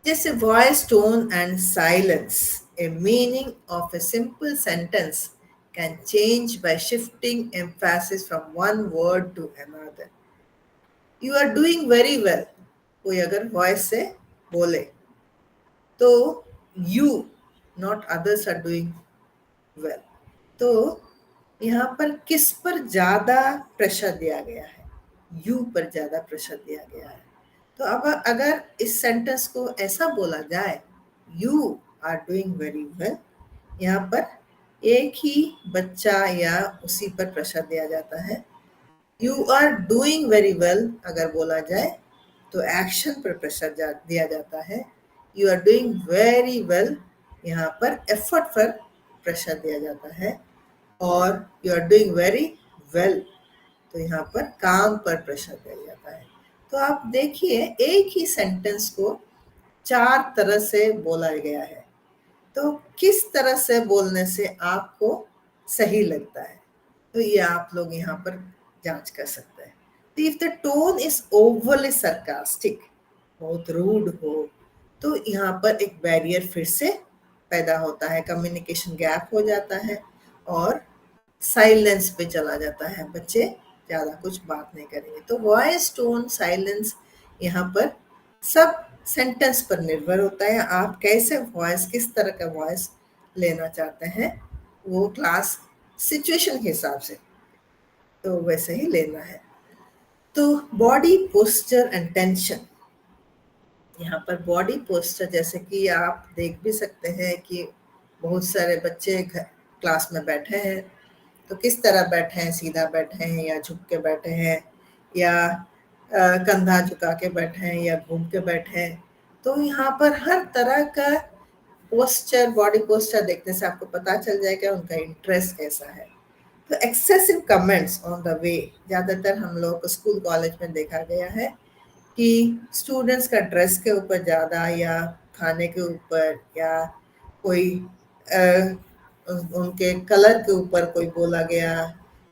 जैसे voice tone and silence, a meaning of a simple sentence can change by shifting emphasis from one word to another. You are doing very well, कोई अगर voice से बोले तो you not others are doing well, तो यहाँ पर किस पर ज्यादा प्रेशर दिया गया है, यू पर ज्यादा प्रेशर दिया गया है। तो अब अगर इस सेंटेंस को ऐसा बोला जाए, you are doing very well, यहाँ पर एक ही बच्चा या उसी पर प्रेशर दिया जाता है। You are doing very well अगर बोला जाए तो एक्शन पर प्रेशर दिया जाता है। You are doing very well, यहाँ पर एफर्ट पर प्रेशर दिया जाता है। और you are doing very well, तो यहाँ पर काम पर प्रेशर दिया जाता है। तो आप देखिए एक ही सेंटेंस को 4 तरह से बोला गया है, तो किस तरह से बोलने से आपको सही लगता है, तो ये आप लोग यहाँ पर जांच कर सकते हैं। तो if the tone is overly sarcastic, बहुत रूड हो, तो यहाँ पर एक बैरियर फिर से पैदा होता है, कम्युनिकेशन गैप हो जाता है और साइलेंस पे चला जाता है, बच्चे ज़्यादा कुछ बात नहीं करेंगे। तो वॉइस टोन साइलेंस यहाँ पर सब सेंटेंस पर निर्भर होता है, आप कैसे वॉइस, किस तरह का वॉइस लेना चाहते हैं, वो क्लास सिचुएशन के हिसाब से तो वैसे ही लेना है। तो बॉडी पोस्चर एंड टेंशन, यहाँ पर बॉडी पोस्चर जैसे कि आप देख भी सकते हैं कि बहुत सारे बच्चे क्लास में बैठे हैं, तो किस तरह बैठे हैं, सीधा बैठे हैं या झुक के बैठे हैं या कंधा झुका के बैठे हैं या घूम के बैठे हैं। तो यहाँ पर हर तरह का पोस्चर, बॉडी पोस्चर देखने से आपको पता चल जाएगा उनका इंटरेस्ट कैसा है। तो excessive comments on the way, ज़्यादातर हम लोग को स्कूल कॉलेज में देखा गया है कि स्टूडेंट्स का ड्रेस के ऊपर ज़्यादा या खाने के ऊपर या कोई उनके कलर के ऊपर कोई बोला गया,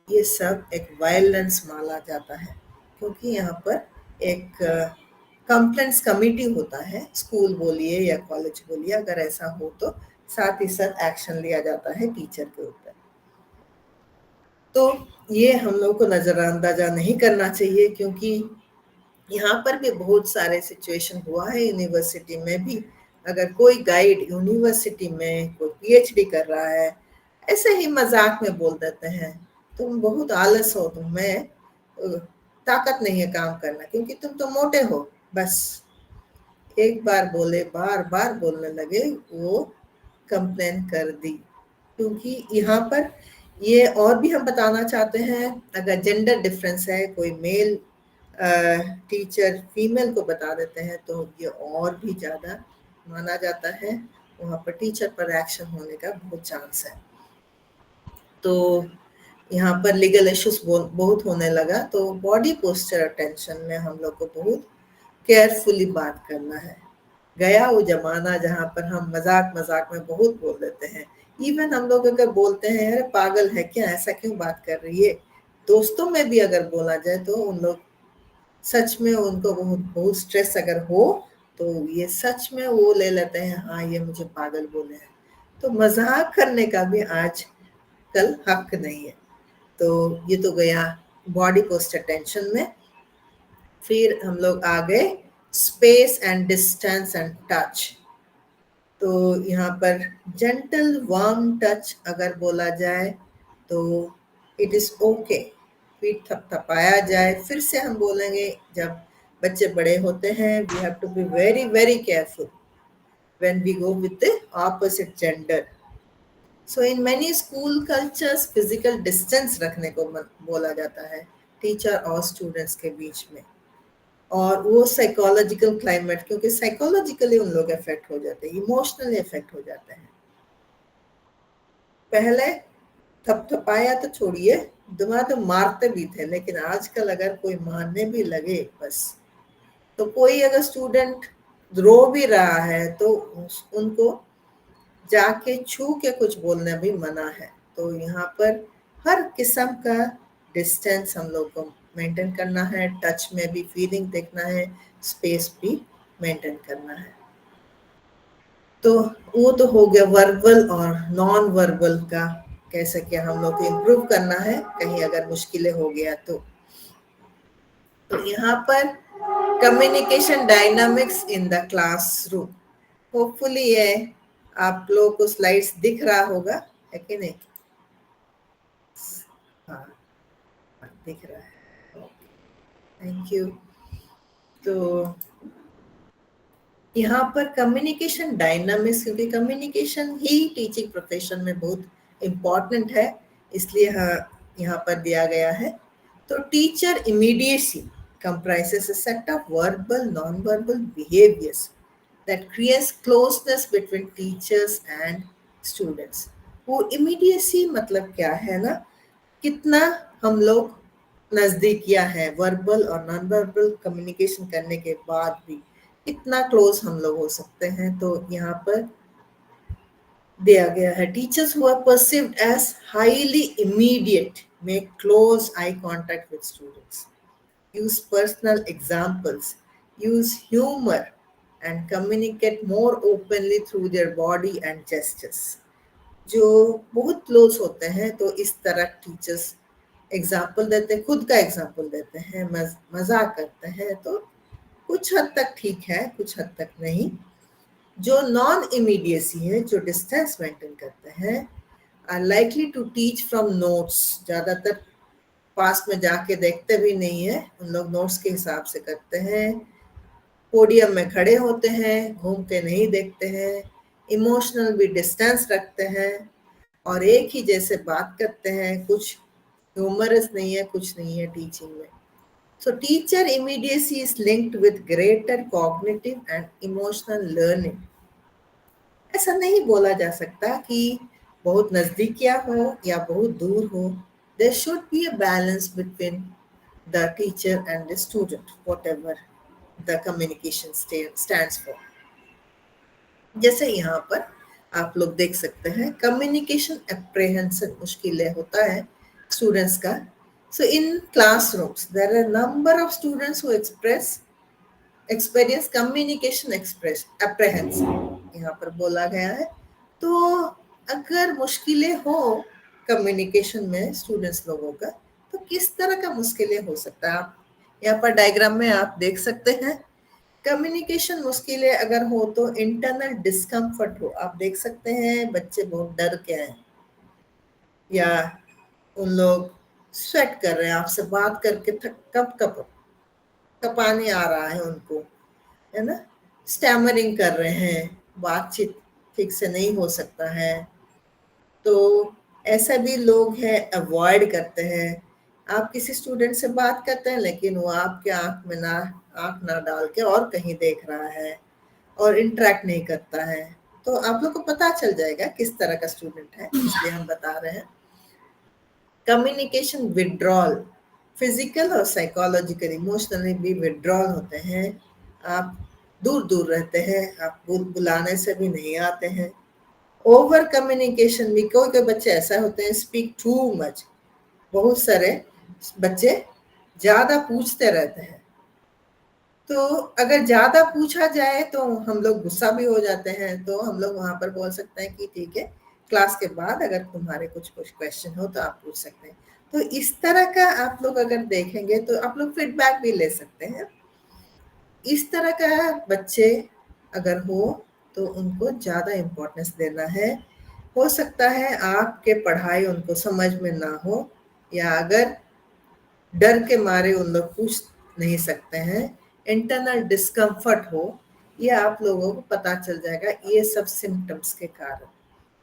ये सब एक वायलेंस माना जाता है, क्योंकि यहाँ पर एक कंप्लेंट्स कमेटी होता है, स्कूल बोलिए या कॉलेज बोलिए, अगर ऐसा हो तो साथ ही साथ एक्शन लिया जाता है टीचर के ऊपर। तो ये हम लोग को नजरअंदाजा नहीं करना चाहिए, क्योंकि यहाँ पर भी बहुत सारे सिचुएशन हुआ है यूनिवर्सिटी में भी। अगर कोई गाइड यूनिवर्सिटी में कोई पीएचडी कर रहा है, ऐसे ही मजाक में बोल देते हैं, तुम बहुत आलस हो, तुम में ताकत नहीं है काम करना, क्योंकि तुम तो मोटे हो। बस एक बार बोले, बार बार बोलने लगे, वो कंप्लेन कर दी। क्योंकि यहाँ पर ये और भी हम बताना चाहते हैं, अगर जेंडर डिफरेंस है, कोई मेल टीचर फीमेल को बता देते हैं तो ये और भी ज़्यादा माना जाता है, वहाँ पर टीचर पर एक्शन होने का बहुत चांस है। तो यहाँ पर लीगल इश्यूज बहुत होने लगा, तो बॉडी पोस्चर अटेंशन में हम लोग को बहुत केयरफुली बात करना है। गया वो जमाना जहाँ पर हम मजाक मजाक में बहुत बोल देते हैं। इवन हम लोग अगर बोलते हैं अरे पागल है क्या, ऐसा क्यों बात कर रही है, दोस्तों में भी अगर बोला जाए तो उन लोग सच में उनको बहुत स्ट्रेस अगर हो तो ये सच में वो ले लेते हैं, हाँ ये मुझे पागल बोले हैं। तो मजाक करने का भी आज कल हक नहीं है। तो ये तो गया बॉडी पोस्चर टेंशन में। फिर हम लोग आ गए space and distance and touch. तो यहाँ पर जेंटल वार्म टच अगर बोला जाए तो इट इज ओके, पीठ थपथपाया जाए। फिर से हम बोलेंगे, जब बच्चे बड़े होते हैं, we have to be very very careful when we go with the opposite gender. So in many school cultures physical distance रखने को बोला जाता है टीचर और स्टूडेंट्स के बीच में। और वो साइकोलॉजिकल क्लाइमेट, क्योंकि साइकोलॉजिकली उन लोग इफेक्ट हो जाते हैं, इमोशनली इफेक्ट हो जाते हैं। पहले थपथपाया तो छोड़िए, दुआ तो मारते भी थे, लेकिन आजकल अगर कोई मारने भी लगे बस, तो कोई अगर स्टूडेंट रो भी रहा है तो उनको जाके छू के कुछ बोलना भी मना है। तो यहाँ पर हर किस्म का डिस्टेंस हम लोग को मेंटेन करना है, टच में भी फीलिंग देखना है, स्पेस भी मेंटेन करना है। तो वो तो हो गया वर्बल और नॉन वर्बल का कैसे क्या हम लोग को इम्प्रूव करना है कहीं अगर मुश्किलें हो गया तो यहाँ पर communication dynamics in the classroom, hopefully ये आप लोगों को स्लाइड्स दिख रहा होगा, है कि नहीं? हाँ, दिख रहा है, थैंक यू। तो यहाँ पर कम्युनिकेशन डायनामिक्स, क्योंकि कम्युनिकेशन ही टीचिंग प्रोफेशन में बहुत इम्पॉर्टेंट है, इसलिए हाँ यहाँ पर दिया गया है। तो teacher immediacy comprises a set of verbal non-verbal behaviors that creates closeness between teachers and students। वो immediacy मतलब क्या है ना, कितना हम लोग नजदीकियां है वर्बल और नॉन वर्बल कम्युनिकेशन करने के बाद भी कितना क्लोज हम लोग हो सकते हैं। तो यहाँ पर दिया गया है, teachers who are perceived as highly immediate make close eye contact with students, use personal examples, use humor, and communicate more openly through their body and gestures। जो बहुत क्लोज होते हैं तो इस तरह टीचर्स एग्जाम्पल देते हैं, खुद का एग्जाम्पल देते हैं, मजाक करते हैं, तो कुछ हद तक ठीक है, कुछ हद तक नहीं। जो नॉन इमीडिएसी है, जो डिस्टेंस मेंटेन करते हैं, are likely to teach from notes, ज्यादातर पास में जाके देखते भी नहीं है, उन लोग नोट्स के हिसाब से करते हैं, पोडियम में खड़े होते हैं, घूम के नहीं देखते हैं, इमोशनल भी डिस्टेंस रखते हैं और एक ही जैसे बात करते हैं, कुछ ह्यूमरस नहीं है, कुछ नहीं है टीचिंग में। सो teacher immediacy is linked with greater cognitive and emotional learning. ऐसा नहीं बोला जा सकता कि बहुत नजदीकिया हो या बहुत दूर हो, there should be a balance between the teacher and the student, whatever the communication stands for। जैसे यहाँ पर आप लोग देख सकते हैं, कम्युनिकेशन एप्रीहेंशन मुश्किलें होता है स्टूडेंट्स का। So in classrooms there are number of students who experience communication apprehension, यहाँ पर बोला गया है। तो अगर मुश्किलें हो कम्युनिकेशन में स्टूडेंट्स लोगों का, तो किस तरह का मुश्किलें हो सकता है, आप यहाँ पर डायग्राम में आप देख सकते हैं। कम्युनिकेशन मुश्किलें अगर हो तो इंटरनल डिस्कम्फर्ट हो, आप देख सकते हैं बच्चे बहुत डर के हैं या उन लोग स्वेट कर रहे हैं, आपसे बात करके कपानी आ रहा है उनको, है ना, स्टैमरिंग कर रहे हैं, बातचीत ठीक से नहीं हो सकता है। तो ऐसा भी लोग हैं अवॉइड करते हैं, आप किसी स्टूडेंट से बात करते हैं लेकिन वो आपके आंख ना डाल के और कहीं देख रहा है और इंटरेक्ट नहीं करता है, तो आप लोग को पता चल जाएगा किस तरह का स्टूडेंट है, इसलिए हम बता रहे हैं। कम्युनिकेशन विड्रॉल, फिजिकल और साइकोलॉजिकल इमोशनली भी विड्रॉल होते हैं, आप दूर दूर रहते हैं, आप बुलाने से भी नहीं आते हैं। ओवर कम्युनिकेशन भी, कोई कोई बच्चे ऐसा होते हैं स्पीक टू मच, बहुत सारे बच्चे ज्यादा पूछते रहते हैं, तो अगर ज्यादा पूछा जाए तो हम लोग गुस्सा भी हो जाते हैं, तो हम लोग वहां पर बोल सकते हैं कि ठीक है, क्लास के बाद अगर तुम्हारे कुछ क्वेश्चन हो तो आप पूछ सकते हैं। तो इस तरह का आप लोग अगर देखेंगे तो आप लोग फीडबैक भी ले सकते हैं। इस तरह का बच्चे अगर हो तो उनको ज्यादा इम्पोर्टेंस देना है। हो सकता है आपके पढ़ाई उनको समझ में ना हो, या अगर डर के मारे उन लोग पूछ नहीं सकते हैं, इंटरनल डिस्कम्फर्ट हो, ये आप लोगों को पता चल जाएगा ये सब सिम्टम्स के कारण।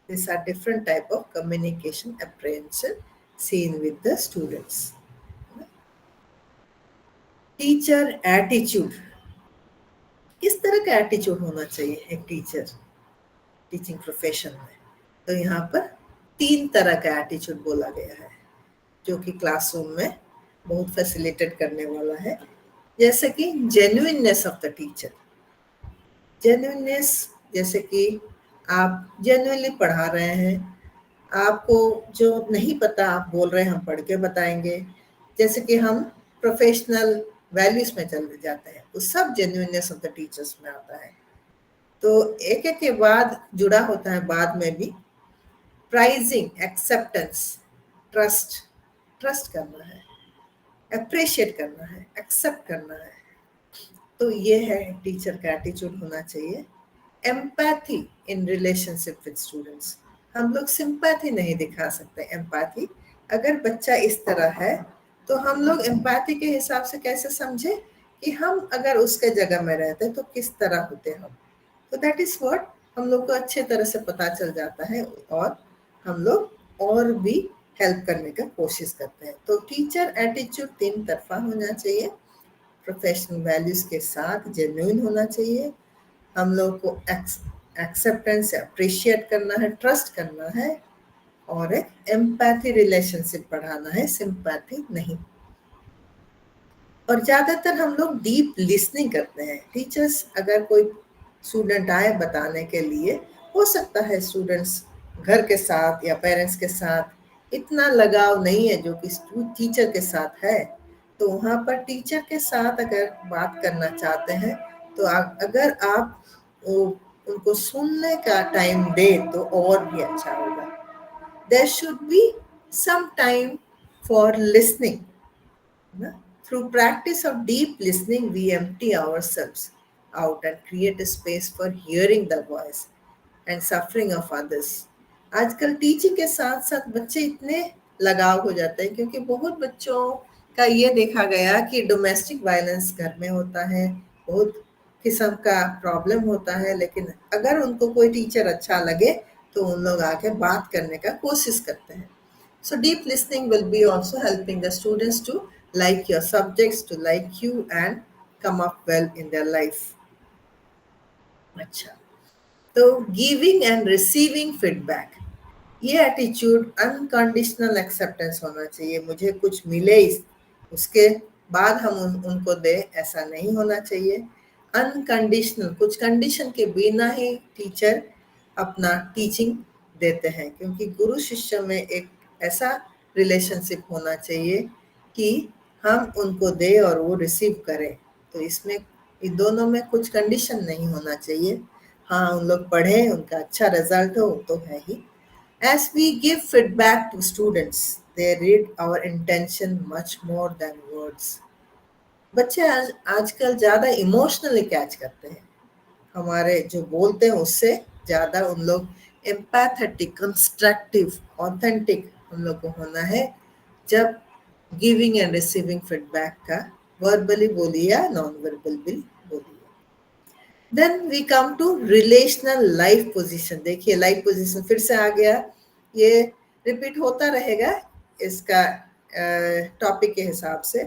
These are different type of communication apprehension seen with the students। Teacher attitude, किस तरह का एटीट्यूड होना चाहिए एक टीचर टीचिंग प्रोफेशन में? तो यहाँ पर 3 तरह का एटीट्यूड बोला गया है जो कि क्लासरूम में बहुत फैसिलिटेट करने वाला है। जैसे कि genuineness of the teacher, genuineness, जैसे कि आप जेन्युइनली पढ़ा रहे हैं, आपको जो नहीं पता आप बोल रहे हैं, हम पढ़ के बताएंगे, जैसे कि हम प्रोफेशनल वैल्यूज में चले जाते हैं, वो सब जेन्युइननेस ऑफ द टीचर्स में आता है। तो एक एक के बाद जुड़ा होता है बाद में भी प्राइजिंग, एक्सेप्टेंस, ट्रस्ट, ट्रस्ट करना है, अप्रिशिएट करना है, एक्सेप्ट करना है। तो ये है टीचर का एटीट्यूड होना चाहिए। Empathy in relationship with students, हम लोग सिंपैथी नहीं दिखा सकते। एम्पैथी, अगर बच्चा इस तरह है तो हम लोग एम्पैथी के हिसाब से कैसे समझे कि हम अगर उसके जगह में रहते तो किस तरह होते हम। तो दैट इज व्हाट हम लोग को अच्छे तरह से पता चल जाता है और हम लोग और भी हेल्प करने का कोशिश करते हैं। तो टीचर एटीट्यूड 3 तरफा होना चाहिए, प्रोफेशनल वैल्यूज के साथ जेन्युइन होना चाहिए, हम लोग को एक्सेप्टेंस से अप्रिशिएट करना है, ट्रस्ट करना है, और एक एम्पैथी रिलेशनशिप बढ़ाना है, सिंपैथी नहीं। और ज्यादातर हम लोग डीप लिसनिंग करते हैं। टीचर्स, अगर कोई स्टूडेंट आए बताने के लिए, हो सकता है स्टूडेंट्स घर के साथ या पेरेंट्स के साथ इतना लगाव नहीं है जो कि टीचर के साथ है, तो वहाँ पर टीचर के साथ अगर बात करना चाहते हैं तो अगर आप उनको सुनने का टाइम दे तो और भी अच्छा होगा। There should be some time for listening. Through practice of deep listening, we empty ourselves out and create a space for hearing the voice and suffering of others. आजकल टीचिंग के साथ साथ बच्चे इतने लगाव हो जाते हैं क्योंकि बहुत बच्चों का ये देखा गया कि डोमेस्टिक वायलेंस घर में होता है, बहुत किस्म का प्रॉब्लम होता है, लेकिन अगर उनको कोई टीचर अच्छा लगे तो उन लोग आके बात करने का कोशिश करते हैं। So deep listening will be also helping the students to like your subjects, to like you and come up well in their life. अच्छा, तो गिविंग एंड रिसीविंग फीडबैक, ये एटीट्यूड अनकंडीशनल एक्सेप्टेंस होना चाहिए। मुझे कुछ मिले उसके बाद हम उनको दे, ऐसा नहीं होना चाहिए। अनकंडीशनल, कुछ कंडीशन के बिना ही टीचर अपना टीचिंग देते हैं, क्योंकि गुरु शिष्य में एक ऐसा रिलेशनशिप होना चाहिए कि हम उनको दे और वो रिसीव करें। तो इसमें इन दोनों में कुछ कंडीशन नहीं होना चाहिए। हाँ, उन लोग पढ़े, उनका अच्छा रिजल्ट हो तो है ही। As we give feedback to students, they read our intention much more than words. बच्चे आजकल ज़्यादा इमोशनली कैच करते हैं, हमारे जो बोलते हैं उससे ज़्यादा उन लोग एम्पैथेटिक, कंस्ट्रक्टिव, ऑथेंटिक हम लोग को होना है जब गिविंग एंड रिसीविंग फीडबैक का। वर्बली बोलिए या नॉन वर्बल भी बोलिए। Then we come to relational life position. देखिए लाइफ पोजीशन फिर से आ गया, ये रिपीट होता रहेगा इसका टॉपिक के हिसाब से।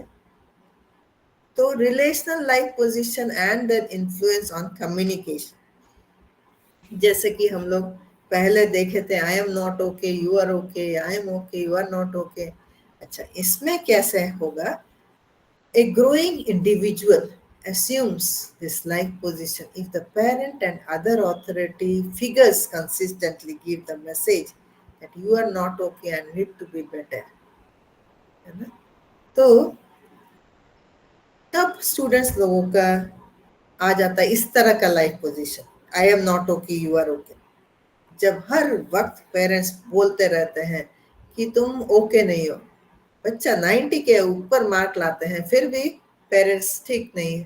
तो relational life position and their influence on communication, जैसे कि हम लोग पहले देखे थे, I am not okay, you are okay, I am okay, you are not okay. अच्छा, इसमें कैसे होगा? A growing individual assumes this life position if the parent and other authority figures consistently give the message that you are not okay and need to be better, है ना? तो तब students लोगों का आ जाता है इस तरह का life position, I am not okay, you are okay. जब हर वक्त पेरेंट्स बोलते रहते हैं कि तुम ओके नहीं हो, बच्चा 90 के ऊपर मार्क लाते हैं फिर भी पेरेंट्स ठीक नहीं,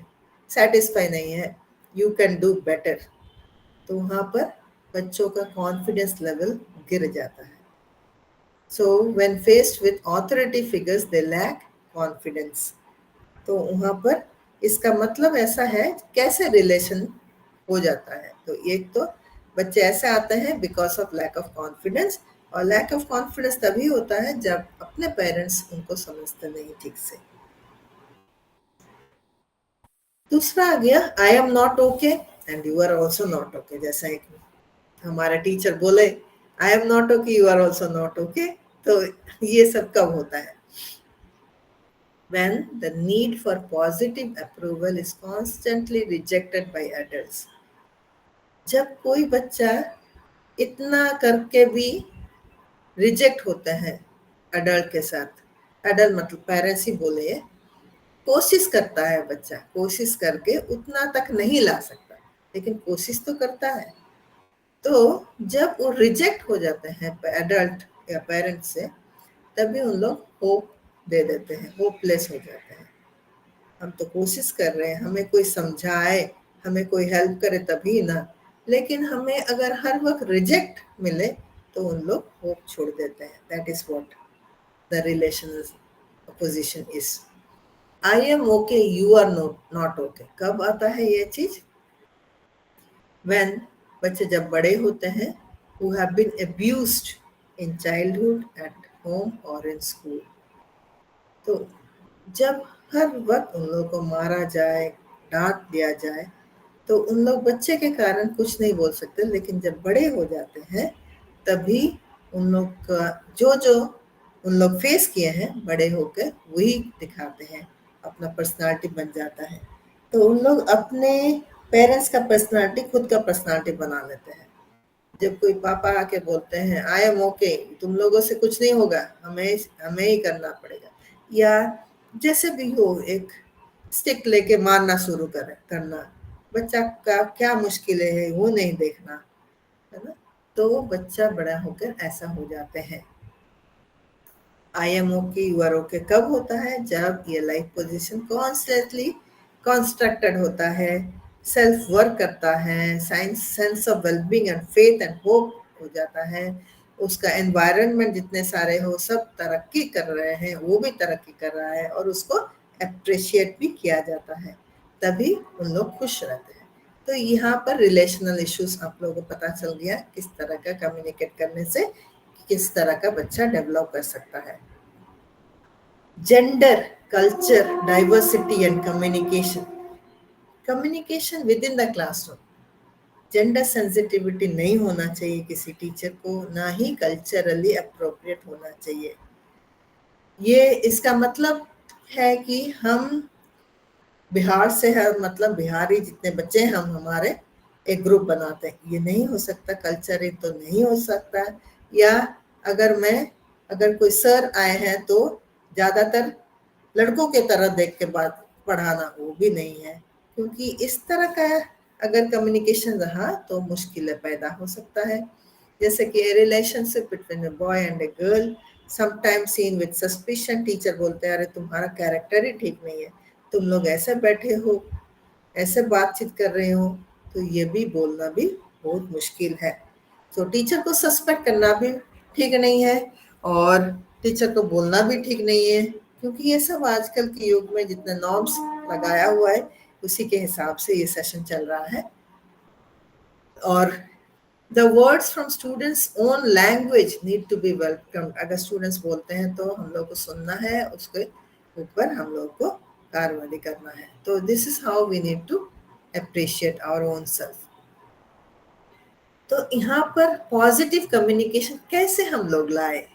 सेटिस्फाई नहीं है, यू कैन डू बेटर, तो वहाँ पर बच्चों का कॉन्फिडेंस लेवल गिर जाता है। So when faced with authority figures they lack confidence. तो वहाँ पर इसका मतलब ऐसा है कैसे रिलेशन हो जाता है। तो एक तो बच्चे ऐसे आते हैं because of lack of confidence, और लैक ऑफ कॉन्फिडेंस तभी होता है जब अपने पेरेंट्स उनको समझते नहीं ठीक से। दूसरा आ गया I am not okay and you are also not okay. जैसा एक हमारा टीचर बोले I am not okay you are also not okay, तो ये सब कब होता है? when the need for positive approval is constantly rejected by adults। जब कोई बच्चा इतना करके भी रिजेक्ट होते हैं अडल्ट के साथ, अडल्ट मतलब पेरेंट्स ही बोले, कोशिश करता है बच्चा, कोशिश करके उतना तक नहीं ला सकता लेकिन कोशिश तो करता है, तो जब वो रिजेक्ट हो जाते हैं एडल्ट या पेरेंट्स से, तभी उन लोग होप दे देते हैं, होपलेस हो जाते हैं। हम तो कोशिश कर रहे हैं, हमें कोई समझाए, हमें कोई हेल्प करे तभी ना, लेकिन हमें अगर हर वक्त रिजेक्ट मिले तो उन लोग होप छोड़ देते हैं। That is what the relation position is. I am okay you are not okay कब आता है ये चीज? व्हेन बच्चे जब बड़े होते हैं, who have been abused in childhood, at home or in school। तो जब हर वक्त उन लोगों को मारा जाए, डांट दिया जाए, तो उन लोग बच्चे के कारण कुछ नहीं बोल सकते, लेकिन जब बड़े हो जाते हैं तभी उन लोग का जो जो उन लोग फेस किए हैं बड़े होकर वही दिखाते हैं, अपना पर्सनालिटी बन जाता है। तो उन लोग अपने पेरेंट्स का पर्सनालिटी खुद का पर्सनालिटी बना लेते हैं। जब कोई पापा आके बोलते हैं आई एम ओके, तुम लोगों से कुछ नहीं होगा, हमें हमें ही करना पड़ेगा, या जैसे भी हो एक स्टिक लेके मारना शुरू करना, बच्चा का क्या मुश्किलें है वो नहीं देखना, है ना, तो बच्चा बड़ा होकर ऐसा हो जाते हैं। I am okay you are okay कब होता है? जब ये लाइफ पोजीशन कॉन्स्टेंटली कंस्ट्रक्टेड होता है, सेल्फ वर्क करता है, science sense of wellbeing and faith and hope हो जाता है, उसका एनवायरनमेंट जितने सारे हो सब तरक्की कर रहे हैं, वो भी तरक्की कर रहा है और उसको अप्रिशिएट भी किया जाता है, तभी उन लोग खुश रहते हैं। तो यहाँ पर रिलेशनल इश्यूज आप लोगों को पता चल गया किस तरह का कम्युनिकेट करने से किस तरह का बच्चा डेवलप कर सकता है। Gender, culture, diversity and communication. Communication with in the classroom, gender sensitivity नहीं होना चाहिए किसी टीचर को, ना ही कल्चरली अप्रोप्रिएट होना चाहिए। ये इसका मतलब है कि हम बिहार से है, मतलब बिहारी जितने बच्चे हैं हम हमारे एक ग्रुप बनाते हैं, ये नहीं हो सकता, कल्चर तो नहीं हो सकता। या अगर कोई सर आए हैं तो ज्यादातर लड़कों के तरह देख के बात पढ़ाना, वो भी नहीं है, क्योंकि इस तरह का अगर कम्युनिकेशन रहा तो मुश्किलें पैदा हो सकता है। जैसे कि relationship between a boy and a girl sometimes seen with suspicion. Teacher बोलते हैं अरे तुम्हारा कैरेक्टर ही ठीक नहीं है, तुम लोग ऐसे बैठे हो, ऐसे बातचीत कर रहे हो, तो ये भी बोलना भी बहुत मुश्किल है। तो टीचर को सस्पेक्ट करना भी ठीक नहीं है और टीचर को बोलना भी ठीक नहीं है, क्योंकि ये सब आजकल के युग में जितने नॉर्म्स लगाया हुआ है उसी के हिसाब से ये सेशन चल रहा है। और the words from students own language need to be welcome. अगर स्टूडेंट्स बोलते हैं तो हम लोग को सुनना है, उसके ऊपर हम लोग को कार्रवाई करना है। तो this is how we need to appreciate our own self. तो यहाँ पर पॉजिटिव कम्युनिकेशन कैसे हम लोग लाए?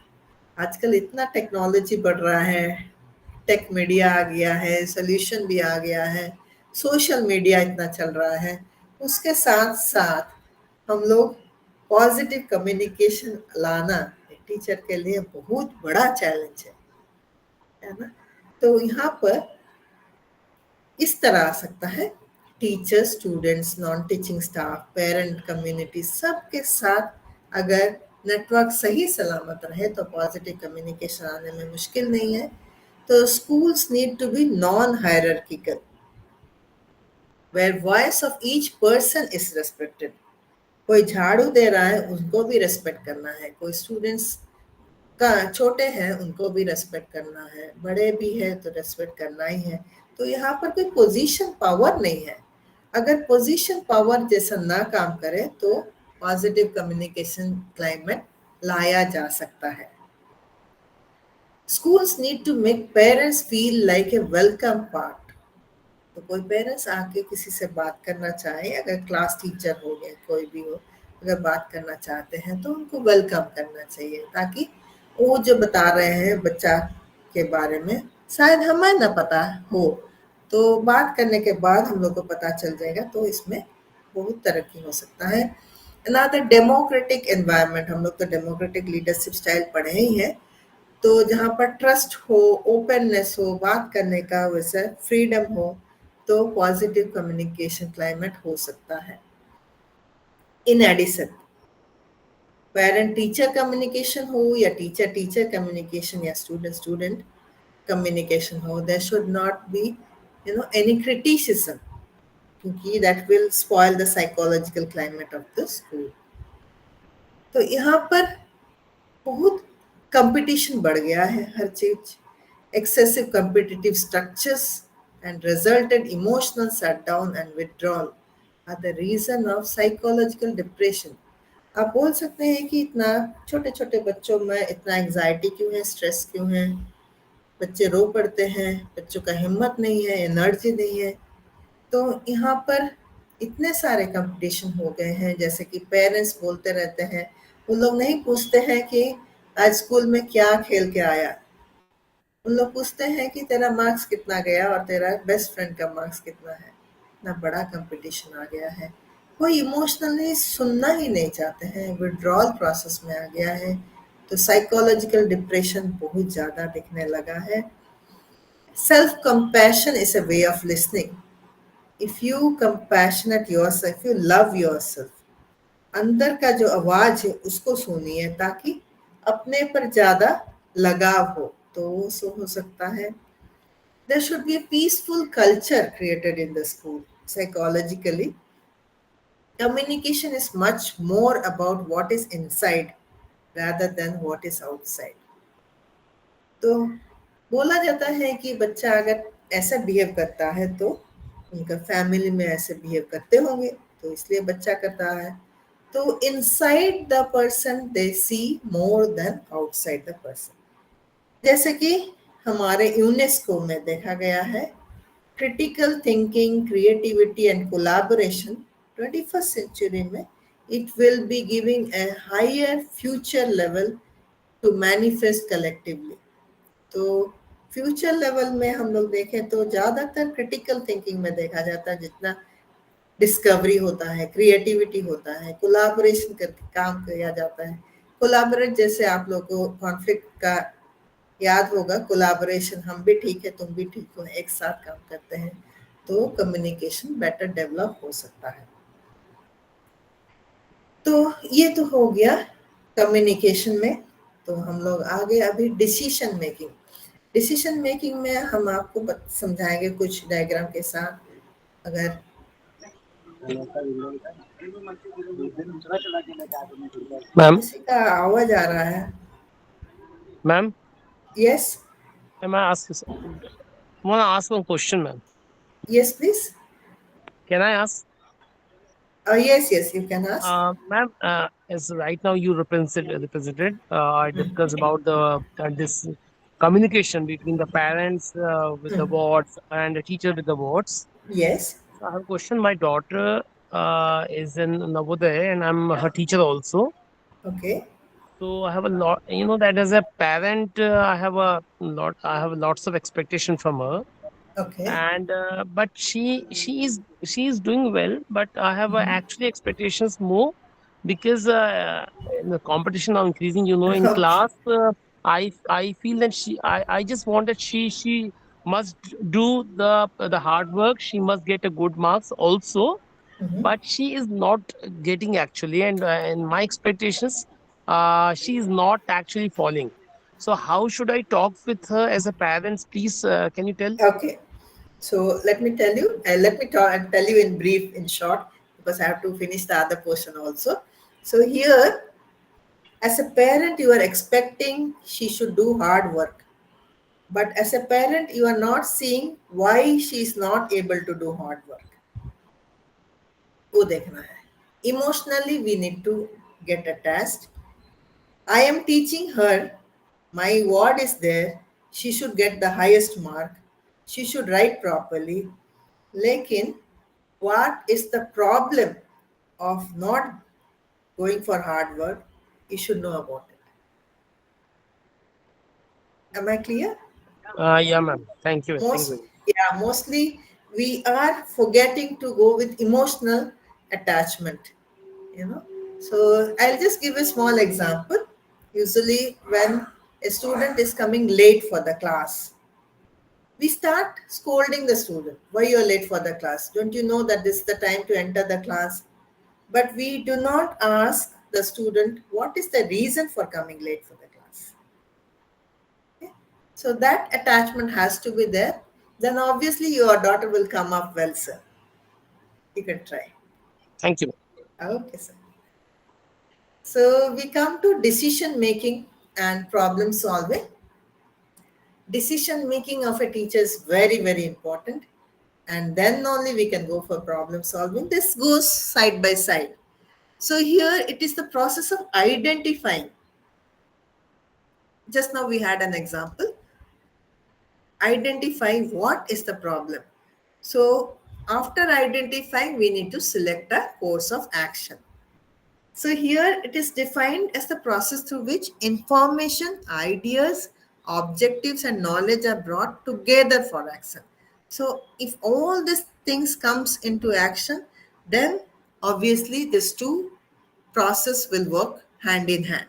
आजकल इतना टेक्नोलॉजी बढ़ रहा है, टेक मीडिया आ गया है, सोल्यूशन भी आ गया है, सोशल मीडिया इतना चल रहा है, उसके साथ साथ हम लोग पॉजिटिव कम्युनिकेशन लाना एक टीचर के लिए बहुत बड़ा चैलेंज है ना। तो यहाँ पर इस तरह आ सकता है, teacher, students, non teaching staff, parent, community, सबके साथ अगर नेटवर्क सही सलामत रहे तो पॉजिटिव कम्युनिकेशन आने में मुश्किल नहीं है। तो schools need to be non-hierarchical, where voice of each person is respected। कोई झाड़ू दे रहा है उनको भी रेस्पेक्ट करना है, कोई स्टूडेंट्स का छोटे हैं उनको भी रेस्पेक्ट करना है, बड़े भी है तो रेस्पेक्ट करना ही है। तो यहाँ पर कोई पोजीशन पावर नहीं है। अगर पोजीशन पावर जैसा ना काम करे तो पॉजिटिव कम्युनिकेशन क्लाइमेट लाया जा सकता है। Schools need to make parents feel like a welcome part। तो कोई पेरेंट्स आके किसी से बात करना चाहे, अगर क्लास टीचर हो गए कोई भी हो, अगर बात करना चाहते हैं तो उनको वेलकम करना चाहिए, ताकि वो जो बता रहे हैं बच्चा के बारे में शायद हमें ना पता हो, तो बात करने के बाद हम लोग को पता चल जाएगा, तो इसमें बहुत तरक्की हो सकता है। अनदर डेमोक्रेटिक एनवायरनमेंट, हम लोग तो डेमोक्रेटिक लीडरशिप स्टाइल पढ़े ही हैं, तो जहाँ पर ट्रस्ट हो, ओपननेस हो, बात करने का वैसे फ्रीडम हो, तो पॉजिटिव कम्युनिकेशन क्लाइमेट हो सकता है। In addition, parent teacher communication हो या टीचर टीचर कम्युनिकेशन या स्टूडेंट स्टूडेंट कम्युनिकेशन हो, there should not be any criticism, क्योंकि that will spoil the psychological climate of the school. तो यहाँ पर बहुत कंपटीशन बढ़ गया है हर चीज, excessive competitive structures and resulted emotional shutdown and withdrawal are the reason of psychological depression। आप बोल सकते हैं कि इतना छोटे छोटे बच्चों में इतना एंजाइटी क्यों है, स्ट्रेस क्यों है, बच्चे रो पड़ते हैं, बच्चों का हिम्मत नहीं है, एनर्जी नहीं है। तो यहाँ पर इतने सारे कंपटीशन हो गए हैं, जैसे कि पेरेंट्स बोलते रहते हैं, उन लोग नहीं पूछते हैं कि आज स्कूल में क्या खेल के आया, उन लोग पूछते हैं कि तेरा मार्क्स कितना गया और तेरा बेस्ट फ्रेंड का मार्क्स कितना है। इतना बड़ा कंपटीशन आ गया है, कोई इमोशनली सुनना ही नहीं चाहते हैं, विड्रॉल प्रोसेस में आ गया है, तो साइकोलॉजिकल डिप्रेशन बहुत ज़्यादा दिखने लगा है। Self compassion is a way of listening. If you compassionate yourself, you love yourself, अंदर का जो आवाज है उसको सुनिए, ताकि अपने पर ज्यादा लगाव हो, तो वो सो हो सकता है। There should be a peaceful culture created in the school. Psychologically, communication is much more about what is inside rather than what is outside. तो बोला जाता है कि बच्चा अगर ऐसा बिहेव करता है तो उनका फैमिली में ऐसे बिहेव करते होंगे, तो इसलिए बच्चा करता है। तो inside the person they see more than outside the person. जैसे कि हमारे यूनेस्को में देखा गया है, critical thinking, creativity and collaboration 21st century में it will be giving a higher future level to manifest collectively. तो फ्यूचर लेवल में हम लोग देखें तो ज़्यादातर क्रिटिकल थिंकिंग में देखा जाता है, जितना डिस्कवरी होता है, क्रिएटिविटी होता है, कोलैबोरेशन करके काम किया जाता है। कोलैबोरेट, जैसे आप लोग को कॉन्फ्लिक्ट का याद होगा, कोलैबोरेशन, हम भी ठीक है तुम भी ठीक हो, एक साथ काम करते हैं, तो कम्युनिकेशन बेटर डेवलप हो सकता है। तो ये तो हो गया कम्युनिकेशन में। तो हम लोग आगे अभी डिसीजन मेकिंग। डिसीजन मेकिंग में हम आपको समझाएंगे कुछ डायग्राम के साथ। अगर मैम किसी का आवाज आ रहा है। Ma'am yes Am I ask I want to ask one question, ma'am. Yes please. Can I ask? Yes yes you can ask. Ma'am, as right now you represented, I discussed about the this communication between the parents with the boards and the teacher with the boards. Yes So I have a question. My daughter is in Navodaya and I'm her teacher also. Okay So I have a lot, that as a parent, I have lots of expectation from her. Okay And but she is doing well, but I have actually expectations more, because the competition are increasing, in okay class. I feel that I just want that she must do the hard work, she must get a good marks also, but she is not getting actually, and in my expectations, she is not actually falling. So how should I talk with her as a parent, please? Can you tell? Okay, so let me tell you, tell you in brief, in short, because I have to finish the other portion also. So here, as a parent, you are expecting she should do hard work, but as a parent, you are not seeing why she is not able to do hard work. वो देखना है. Emotionally, we need to get attached. I am teaching her, my word is there, she should get the highest mark, she should write properly, लेकिन what is the problem of not going for hard work, you should know about it. Am I clear? Yeah, ma'am. Thank you. Thank you. Mostly we are forgetting to go with emotional attachment, you know. So I'll just give a small example. Usually when a student is coming late for the class, we start scolding the student. Why you're late for the class? Don't you know that this is the time to enter the class? But we do not ask the student what is the reason for coming late for the class. Okay? So that attachment has to be there. Then obviously your daughter will come up well, sir. You can try. Thank you. Okay, sir. So we come to decision making and problem solving. Decision making of a teacher is very, very important. And then only we can go for problem solving. This goes side by side. So here it is the process of identifying. Just now we had an example. Identify what is the problem. So after identifying, we need to select a course of action. So here it is defined as the process through which information, ideas, objectives, and knowledge are brought together for action. So if all these things comes into action, then obviously these two process will work hand in hand.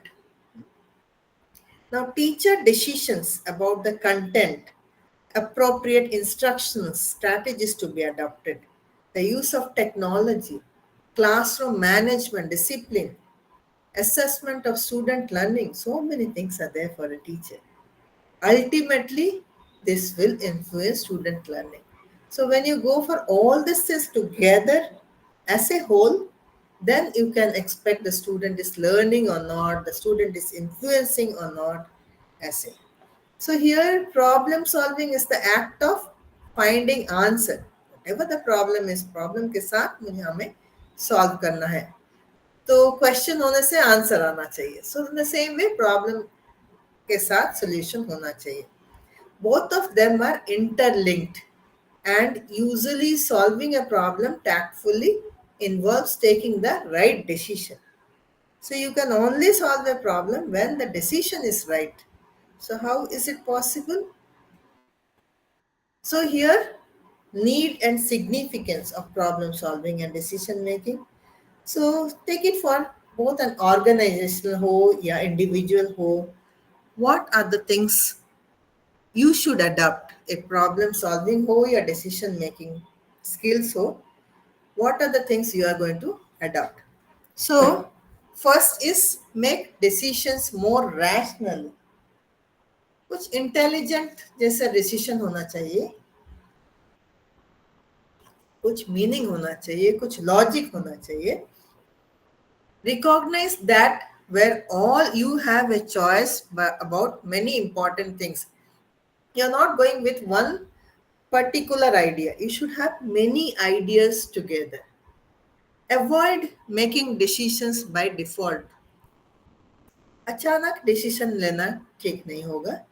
Now, teacher decisions about the content, appropriate instructions, strategies to be adopted, the use of technology, classroom management, discipline, assessment of student learning, so many things are there for a teacher. Ultimately, this will influence student learning. So when you go for all these things together as a whole, then you can expect the student is learning or not, the student is influencing or not as a. So here problem solving is the act of finding answer. Whatever the problem is, problem के साथ मुझे हमें solve करना है. तो question होने से answer आना चाहिए. So in the same way, problem के साथ सोल्यूशन होना चाहिए. Both of them are interlinked, and usually solving a problem tactfully involves taking the right decision. So you can only solve a problem when the decision is right. So how is it possible? So here, need and significance of problem solving and decision making. So take it for both an organizational whole या individual whole. What are the things you should adopt? A problem solving हो या decision making skills हो, what are the things you are going to adopt? So first is make decisions more rational. कुछ intelligent जैसा decision होना चाहिए, कुछ meaning होना चाहिए, कुछ लॉजिक होना चाहिए. Recognize that where all you have a choice about many important things. You're not going with one particular idea. You should have many ideas together. Avoid making decisions by default. अचानक decision लेना ठीक नहीं होगा.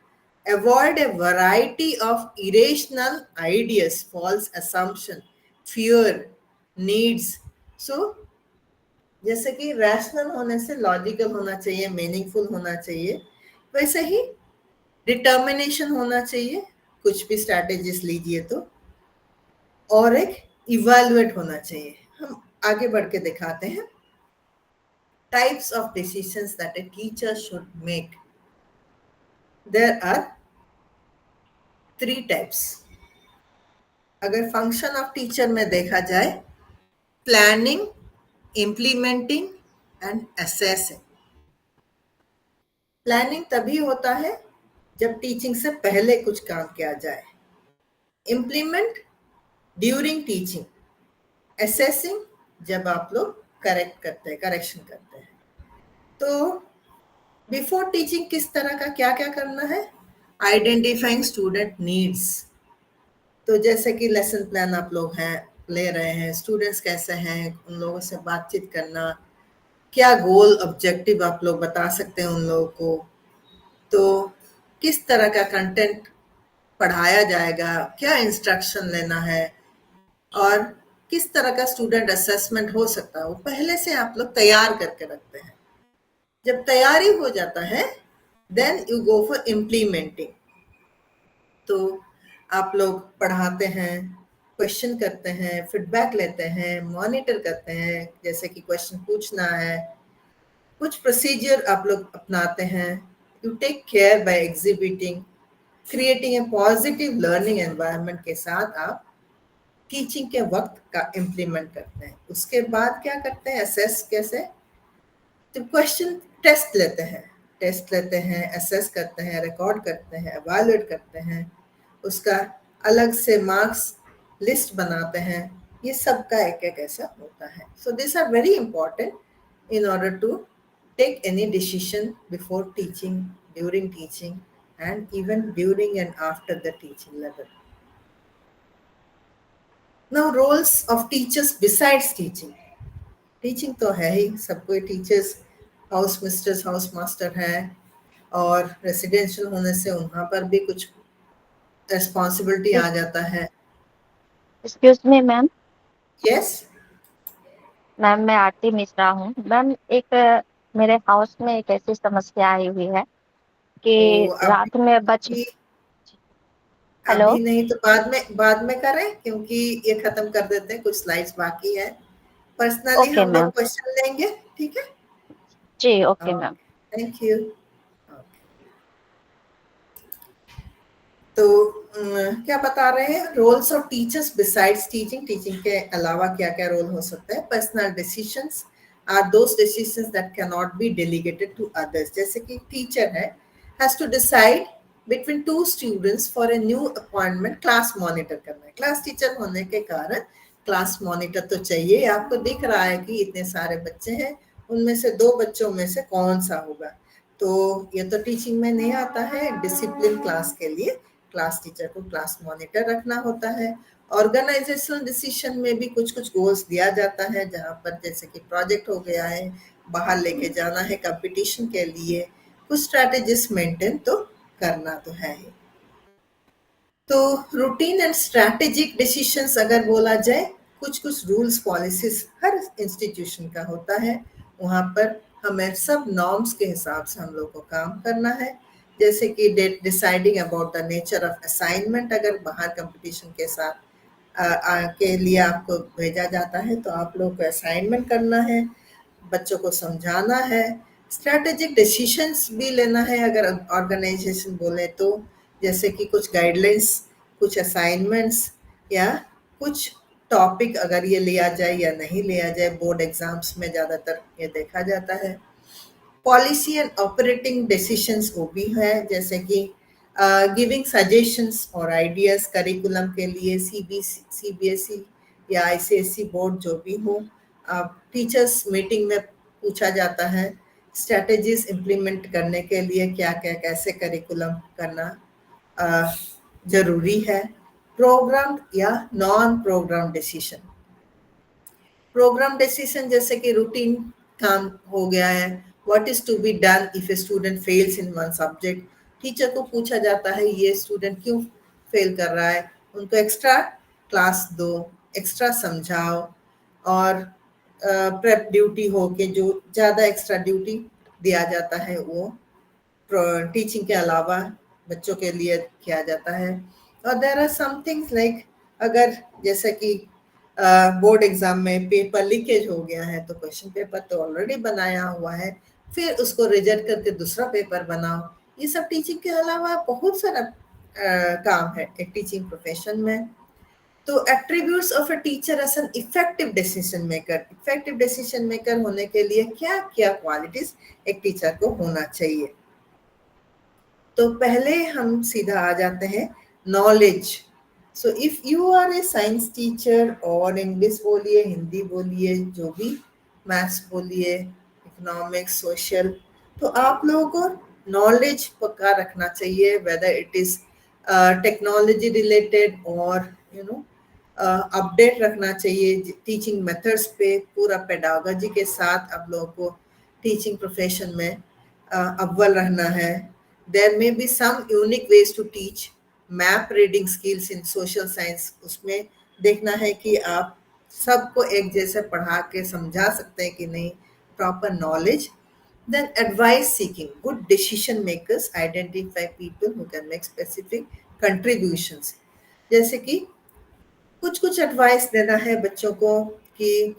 Avoid a variety of irrational ideas, false assumption, fear, needs. So जैसे कि rational होने से logical होना चाहिए, मीनिंगफुल होना चाहिए, वैसे ही डिटर्मिनेशन होना चाहिए, कुछ भी स्ट्रैटेजीज लीजिए तो, और एक इवैल्यूएट होना चाहिए. हम आगे बढ़ के दिखाते हैं. Types of decisions that a teacher should make. There are 3 types. अगर फंक्शन ऑफ टीचर में देखा जाए, planning, implementing and assessing. Planning तभी होता है जब टीचिंग से पहले कुछ काम किया जाए. Implement during teaching. असेसिंग जब आप लोग करेक्ट करते हैं, करेक्शन करते हैं. तो बिफोर टीचिंग किस तरह का क्या क्या करना है? Identifying student needs. तो जैसे कि लेसन प्लान आप लोग हैं ले रहे हैं, स्टूडेंट्स कैसे हैं, उन लोगों से बातचीत करना, क्या गोल ऑब्जेक्टिव आप लोग बता सकते हैं उन लोगों को. तो किस तरह का कंटेंट पढ़ाया जाएगा, क्या इंस्ट्रक्शन लेना है, और किस तरह का स्टूडेंट असेसमेंट हो सकता है, वो पहले से आप लोग तैयार करके रखते हैं। जब तैयारी हो जाता है then you go for implementing. तो आप लोग पढ़ाते हैं, क्वेश्चन करते हैं, फीडबैक लेते हैं, मॉनिटर करते हैं, जैसे कि क्वेश्चन पूछना है, कुछ प्रोसीजर आप लोग अपनाते हैं। You take care by exhibiting, creating a positive learning environment के साथ आप टीचिंग के वक्त का इम्प्लीमेंट करते हैं। उसके बाद क्या करते हैं, असेस कैसे, तो क्वेश्चन टेस्ट लेते हैं, असेस करते हैं, रिकॉर्ड करते हैं, एवेल्युएट करते हैं, उसका अलग से मार्क्स लिस्ट बनाते हैं। ये सब का एक एक ऐसा होता है। So this are very important in order to take any decision before teaching, during teaching and even during and after the teaching level. Now roles of teachers besides teaching. Teaching तो है ही, सब कोई teachers, house misters, house master हैं, और residential होने से वहाँ पर भी कुछ रिस्पॉन्सिबिलिटी आ जाता है। Excuse me ma'am. Yes ma'am मैं आरती मिश्रा हूँ। मैम एक मेरे हाउस में एक ऐसी समस्या आई हुई है कि तो रात में हेलो। अभी नहीं तो बाद में करें, क्योंकि ये खत्म कर देते हैं, कुछ स्लाइड्स बाकी है। पर्सनली हम लोग क्वेश्चन लेंगे, ठीक है जी? Okay ma'am, thank you. तो क्या बता रहे हैं, roles of teachers besides teaching, teaching के अलावा क्या क्या रोल हो सकता है। Personal decisions are those decisions that can not be delegated to others. जैसे कि टीचर है, has to decide between two students for a new appointment, class monitor करना है। क्लास टीचर होने के कारण क्लास मॉनिटर तो चाहिए। आपको दिख रहा है कि इतने सारे बच्चे हैं, उनमें से 2 बच्चों में से कौन सा होगा, तो ये तो टीचिंग में नहीं आता है। डिसिप्लिन क्लास के लिए क्लास टीचर को क्लास मॉनिटर रखना होता है। ऑर्गेनाइजेशनल डिसीजन में भी कुछ कुछ गोल्स दिया जाता है, जहाँ पर जैसे कि प्रोजेक्ट हो गया है, बाहर लेके जाना है कंपटीशन के लिए, कुछ स्ट्रैटेजीज मेंटेन तो करना तो है ही। तो रूटीन एंड स्ट्रैटेजिक डिसीजंस अगर बोला जाए, कुछ कुछ रूल्स पॉलिसीज हर इंस्टीट्यूशन का होता है, वहाँ पर हमें सब नॉर्म्स के हिसाब से हम लोग को काम करना है। जैसे कि deciding about the nature of assignment, अगर बाहर कंपटीशन के साथ के लिए आपको भेजा जाता है तो आप लोग को असाइनमेंट करना है, बच्चों को समझाना है। स्ट्रैटेजिक डिसीजंस भी लेना है अगर ऑर्गेनाइजेशन बोले तो, जैसे कि कुछ गाइडलाइंस, कुछ असाइनमेंट्स, या कुछ टॉपिक अगर ये लिया जाए या नहीं लिया जाए। बोर्ड एग्जाम्स में ज़्यादातर ये देखा जाता है। पॉलिसी एंड ऑपरेटिंग डिसीजंस वो भी है, जैसे कि गिविंग सजेशंस और आइडियाज करिकुलम के लिए, सीबीएसई या आईसीएसई बोर्ड जो भी हो, टीचर्स मीटिंग में पूछा जाता है स्ट्रैटेजीज इम्प्लीमेंट करने के लिए क्या क्या कैसे करिकुलम करना जरूरी है। प्रोग्राम या non programme decision, programme decision जैसे कि रूटीन काम हो गया है, what is to be done if a student fails in one subject. Teacher को पूछा जाता है ये स्टूडेंट क्यों फेल कर रहा है, उनको एक्स्ट्रा क्लास दो, एक्स्ट्रा समझाओ, और प्रेप ड्यूटी हो के जो ज़्यादा एक्स्ट्रा ड्यूटी दिया जाता है वो टीचिंग के अलावा बच्चों के लिए किया जाता है। और there are some things like, अगर जैसे कि बोर्ड एग्जाम में पेपर लीकेज हो गया है तो क्वेश्चन पेपर तो ऑलरेडी बनाया हुआ है, फिर उसको रिजेक्ट करके दूसरा पेपर बनाओ। ये सब टीचिंग के अलावा बहुत सारा काम है एक टीचिंग प्रोफेशन में। तो attributes of a teacher as an effective decision maker, effective decision maker होने के लिए क्या क्या क्वालिटीज एक टीचर को होना चाहिए। तो पहले हम सीधा आ जाते हैं knowledge. So if you are a science teacher, और इंग्लिश बोलिए, हिंदी बोलिए, जो भी, मैथ्स बोलिए, इकोनॉमिक्स, सोशल, तो आप लोगों को नॉलेज पक्का रखना चाहिए, whether it is technology related और अपडेट रखना चाहिए टीचिंग मेथड्स पे, पूरा पेडागोजी के साथ आप लोगों को टीचिंग प्रोफेशन में अव्वल रहना है। There may be some unique ways to teach, map reading skills in social science, उसमें देखना है कि आप सबको एक जैसे पढ़ा के समझा सकते हैं कि नहीं, proper knowledge. Then advice seeking, good decision makers identify people who can make specific contributions. जैसे कि कुछ कुछ एडवाइस देना है बच्चों को कि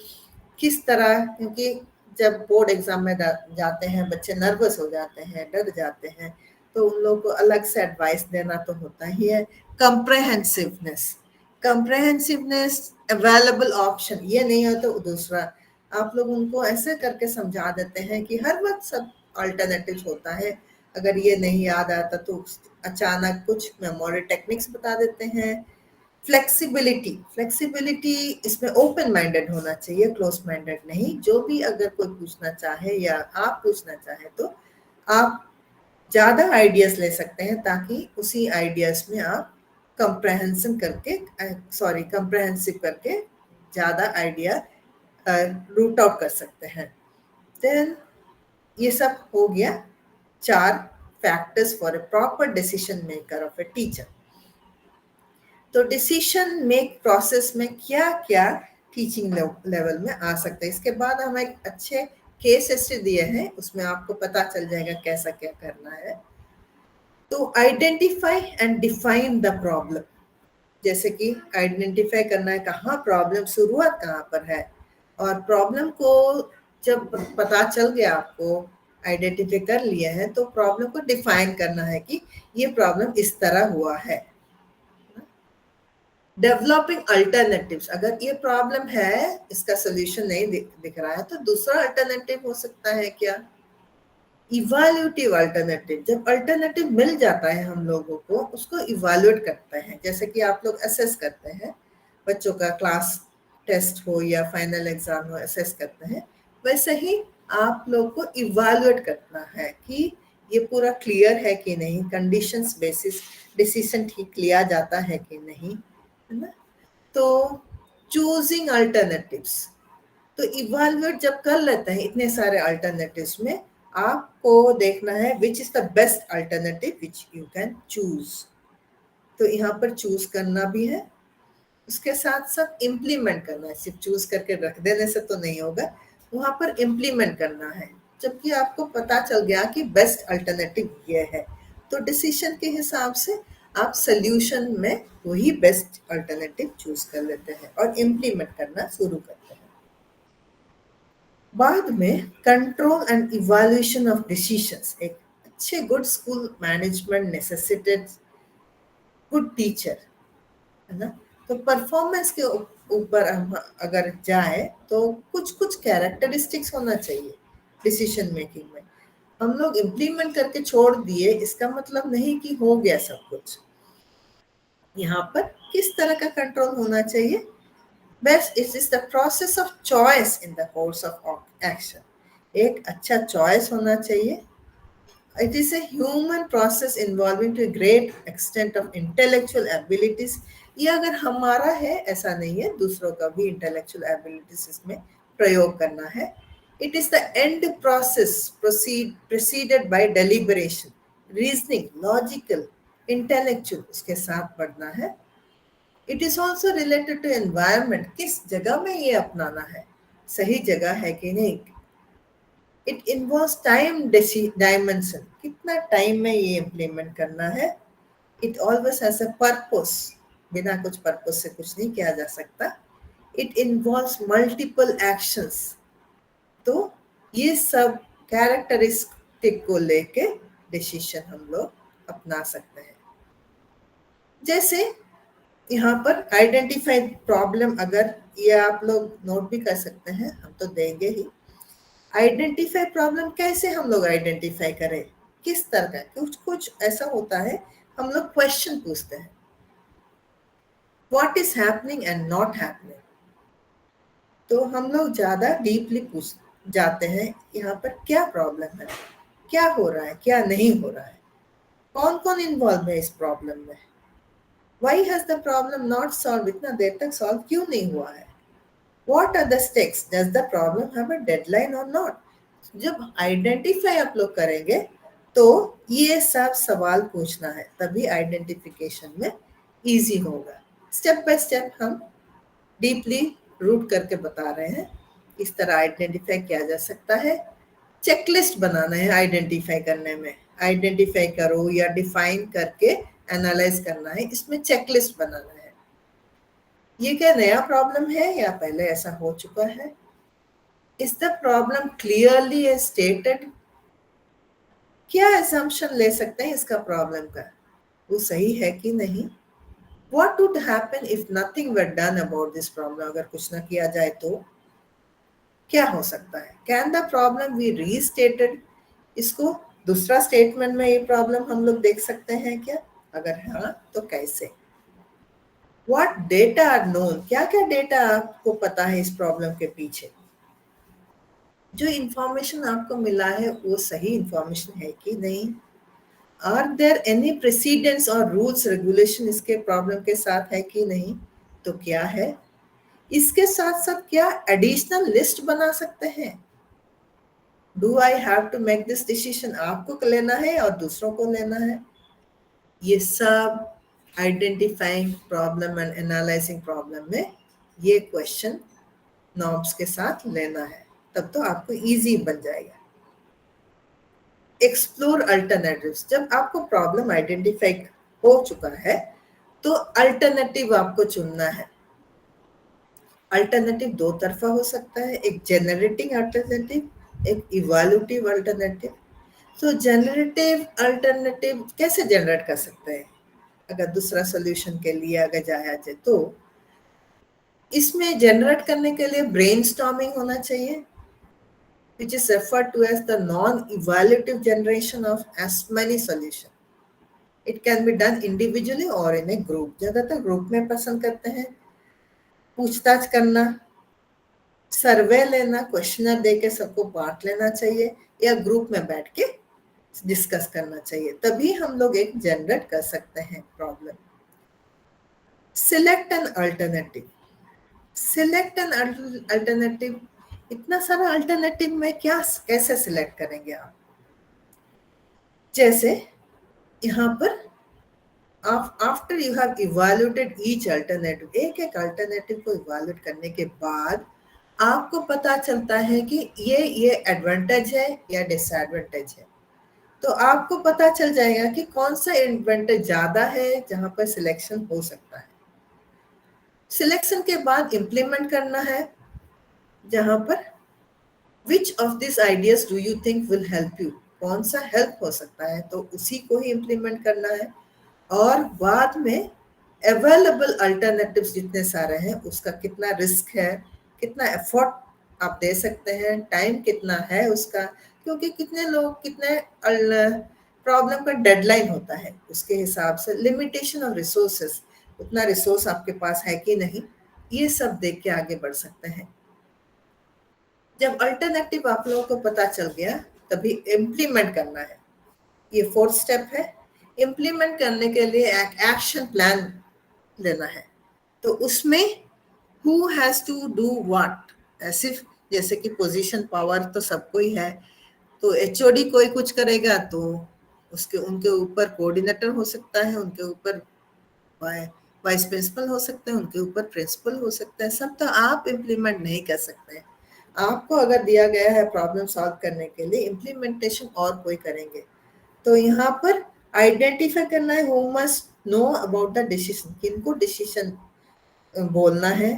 किस तरह, क्योंकि जब बोर्ड एग्जाम में जाते हैं बच्चे नर्वस हो जाते हैं, डर जाते हैं, तो उन लोगों को अलग से एडवाइस देना तो होता ही है. कंप्रहेंसिवनेस, अवेलेबल ऑप्शन, ये नहीं हो तो दूसरा. आप लोग उनको ऐसे करके समझा देते हैं कि हर वक्त सब अल्टरनेटिव्स होता है. अगर ये नहीं याद आता तो अचानक कुछ मेमोरी टेक्निक्स बता देते हैं. फ्लेक्सिबिलिटी इसमें ओपन माइंडेड होना चाहिए, क्लोज माइंडेड नहीं. जो भी अगर कोई पूछना चाहे या आप पूछना चाहे तो आप ज़्यादा आइडियाज ले सकते हैं, ताकि उसी आइडियाज में आप कंप्रहेंसिव करके ज़्यादा आइडिया रूट आउट कर सकते हैं. देन ये सब हो गया 4 factors for a proper decision maker of a teacher. तो डिसीजन मेक प्रोसेस में क्या क्या टीचिंग लेवल में आ सकता है. इसके बाद हम एक अच्छे केस स्टडी दिए हैं, उसमें आपको पता चल जाएगा कैसा क्या करना है. तो identify and define the problem, जैसे कि आइडेंटिफाई करना है कहाँ प्रॉब्लम, शुरुआत कहाँ पर है, और प्रॉब्लम को जब पता चल गया, आपको आइडेंटिफाई कर लिया है, तो प्रॉब्लम को डिफाइन करना है कि ये प्रॉब्लम इस तरह हुआ है. डेवलपिंग अल्टरनेटिव्स, अगर ये प्रॉब्लम है, इसका सोल्यूशन नहीं दिख रहा है, तो दूसरा अल्टरनेटिव हो सकता है क्या. इवैल्यूएटिव अल्टरनेटिव, जब अल्टरनेटिव मिल जाता है हम लोगों को, उसको इवैल्यूएट करते हैं. जैसे कि आप लोग असेस करते हैं, बच्चों का क्लास टेस्ट हो या फाइनल एग्जाम हो, असेस करते हैं, वैसे ही आप लोग को इवैल्यूएट करना है कि ये पूरा क्लियर है कि नहीं, कंडीशंस बेसिस डिसीजन ठीक लिया जाता है कि नहीं, है ना. तो चूजिंग अल्टरनेटिव्स, तो इवैल्यूएट जब कर लेते हैं इतने सारे अल्टरनेटिव्स में, आपको देखना है which is the best alternative which you can choose. तो यहाँ पर चूज करना भी है, उसके साथ साथ इम्प्लीमेंट करना है. सिर्फ चूज करके रख देने से तो नहीं होगा, वहां पर इम्प्लीमेंट करना है. जबकि आपको पता चल गया कि बेस्ट अल्टरनेटिव ये है, तो डिसीजन के हिसाब से आप सोल्यूशन में वही बेस्ट अल्टरनेटिव चूज कर लेते हैं और इम्प्लीमेंट करना शुरू करते हैं. बाद में control and evaluation of decisions. एक अच्छे good school management necessitated good teacher, है ना. तो परफॉर्मेंस के ऊपर हम अगर जाए तो कुछ कुछ कैरेक्टरिस्टिक्स होना चाहिए डिसीजन मेकिंग में. हम लोग इम्प्लीमेंट करके छोड़ दिए, इसका मतलब नहीं कि हो गया सब कुछ. यहाँ पर किस तरह का कंट्रोल होना चाहिए. Best is the process of choice in the course of action. एक अच्छा choice होना चाहिए. It is a human process involving to a great extent of intellectual abilities. ये अगर हमारा है, ऐसा नहीं है, दूसरों का भी intellectual abilities इसमें प्रयोग करना है. It is the end process preceded by deliberation, reasoning, logical, intellectual, उसके साथ बढ़ना है. It is also related to environment, किस जगह में ये अपनाना है, सही जगह है कि नहीं. It involves time dimension, कितना टाइम में ये इम्प्लीमेंट करना है. It always has a purpose, बिना कुछ पर्पस से कुछ नहीं किया जा सकता. It involves multiple actions. तो ये सब कैरेक्टरिस्टिक को लेके डिसीजन हम लोग अपना सकते हैं. जैसे यहाँ पर आइडेंटिफाई प्रॉब्लम, अगर ये आप लोग नोट भी कर सकते हैं, हम तो देंगे ही. आइडेंटिफाई प्रॉब्लम कैसे हम लोग आइडेंटिफाई करें, किस तरह का. कुछ कुछ ऐसा होता है, हम लोग क्वेश्चन पूछते हैं, what is happening and not happening. तो हम लोग ज्यादा डीपली पूछ जाते हैं, यहाँ पर क्या प्रॉब्लम है, क्या हो रहा है, क्या नहीं हो रहा है, कौन कौन इन्वॉल्व है इस प्रॉब्लम में, Why has the problem not solved? इतना देर तक सॉल्व क्यों नहीं हुआ है? What are the stakes? Does the problem have a deadline or not? जब आइडेंटिफाई आप लोग करेंगे तो ये सब सवाल पूछना है, तभी आइडेंटिफिकेशन में इजी होगा. स्टेप बाय स्टेप हम डीपली रूट करके बता रहे हैं इस तरह आइडेंटिफाई किया जा सकता है। चेकलिस्ट बनाना है आइडेंटिफाई करने में, आइडेंटिफाई करो या डिफाइन करके एनालाइज करना है, इसमें चेकलिस्ट बनाना है। ये क्या नया प्रॉब्लम है या पहले ऐसा हो चुका है? Is the problem clearly stated? क्या assumption ले सकते हैं इसका प्रॉब्लम का, वो सही है कि नहीं? What would happen if nothing were done about this problem? अगर कुछ ना किया जाए तो क्या हो सकता है? Can the problem be restated? इसको दूसरा स्टेटमेंट में ये प्रॉब्लम हम लोग देख सकते हैं क्या? अगर हाँ तो कैसे? What data are known? क्या क्या डेटा आपको पता है इस प्रॉब्लम के पीछे? जो इंफॉर्मेशन आपको मिला है वो सही इंफॉर्मेशन है कि नहीं? आर देयर एनी प्रेसिडेंट्स और रूल्स रेगुलेशन इसके प्रॉब्लम के साथ है कि नहीं? तो क्या है? इसके साथ साथ क्या एडिशनल लिस्ट बना सकते हैं? Do I have to make this decision? आपको लेना है और दूसरों को लेना है? ये सब identifying problem and analysing problem में ये क्वेश्चन नॉब्स के साथ लेना है, तब तो आपको इजी बन जाएगा। Explore alternatives. जब आपको प्रॉब्लम आइडेंटिफाई हो चुका है तो अल्टरनेटिव आपको चुनना है। अल्टरनेटिव दो तरफा हो सकता है, एक जेनरेटिंग अल्टरनेटिव, एक इवैल्यूएटिव अल्टरनेटिव। तो जेनरेटिव अल्टरनेटिव कैसे जनरेट कर सकते हैं? अगर दूसरा सॉल्यूशन के लिए अगर जाया जाए तो इसमें जनरेट करने के लिए ब्रेनस्टॉर्मिंग होना चाहिए, which is referred to as the non-evaluative generation of as many solutions. It can be done individually or in a group. ज़्यादातर ग्रुप में पसंद करते हैं। पूछताछ करना, सर्वे लेना, क्वेश्चनर देके सबको बांट लेना चाहिए या ग्रुप में बैठ के डिस्कस करना चाहिए, तभी हम लोग एक जनरेट कर सकते हैं problem. Select an alternative. Select an alternative, इतना सारा अल्टरनेटिव में क्या कैसे सिलेक्ट करेंगे आप? जैसे यहाँ पर after you have evaluated each alternative, एक एक अल्टरनेटिव को इवैल्यूएट करने के बाद आपको पता चलता है कि ये एडवांटेज है या डिसएडवांटेज है, तो आपको पता चल जाएगा कि कौन सा एडवांटेज ज्यादा है जहां पर सिलेक्शन हो सकता है। सिलेक्शन के बाद इंप्लीमेंट करना है, जहां पर which of this ideas do you think will help you, कौन सा हेल्प हो सकता है तो उसी को ही इंप्लीमेंट करना है। और बाद में अवेलेबल अल्टरनेटिव्स जितने सारे हैं उसका कितना रिस्क है, कितना एफर्ट आप दे सकते हैं, टाइम कितना है उसका, क्योंकि कितने लोग कितने प्रॉब्लम का डेडलाइन होता है, उसके हिसाब से लिमिटेशन ऑफ रिसोर्सेस, उतना रिसोर्स आपके पास है कि नहीं, ये सब देख के आगे बढ़ सकते हैं। जब अल्टरनेटिव आप लोगों को पता चल गया तभी इम्प्लीमेंट करना है, ये फोर्थ स्टेप है। इम्प्लीमेंट करने के लिए एक एक्शन प्लान लेना है, तो उसमें who has to do what, सिर्फ जैसे कि पोजीशन पावर तो सबको ही है, तो एचओडी कोई कुछ करेगा तो उसके उनके ऊपर कोऑर्डिनेटर हो सकता है, उनके ऊपर वाइस प्रिंसिपल हो सकते हैं, उनके ऊपर प्रिंसिपल हो सकता है, सब तो आप इम्प्लीमेंट नहीं कर सकते हैं। आपको अगर दिया गया है प्रॉब्लम सॉल्व करने के लिए, इम्प्लीमेंटेशन और कोई करेंगे। तो यहाँ पर आइडेंटिफाई करना है who must know about the decision, किनको डिसीजन बोलना है,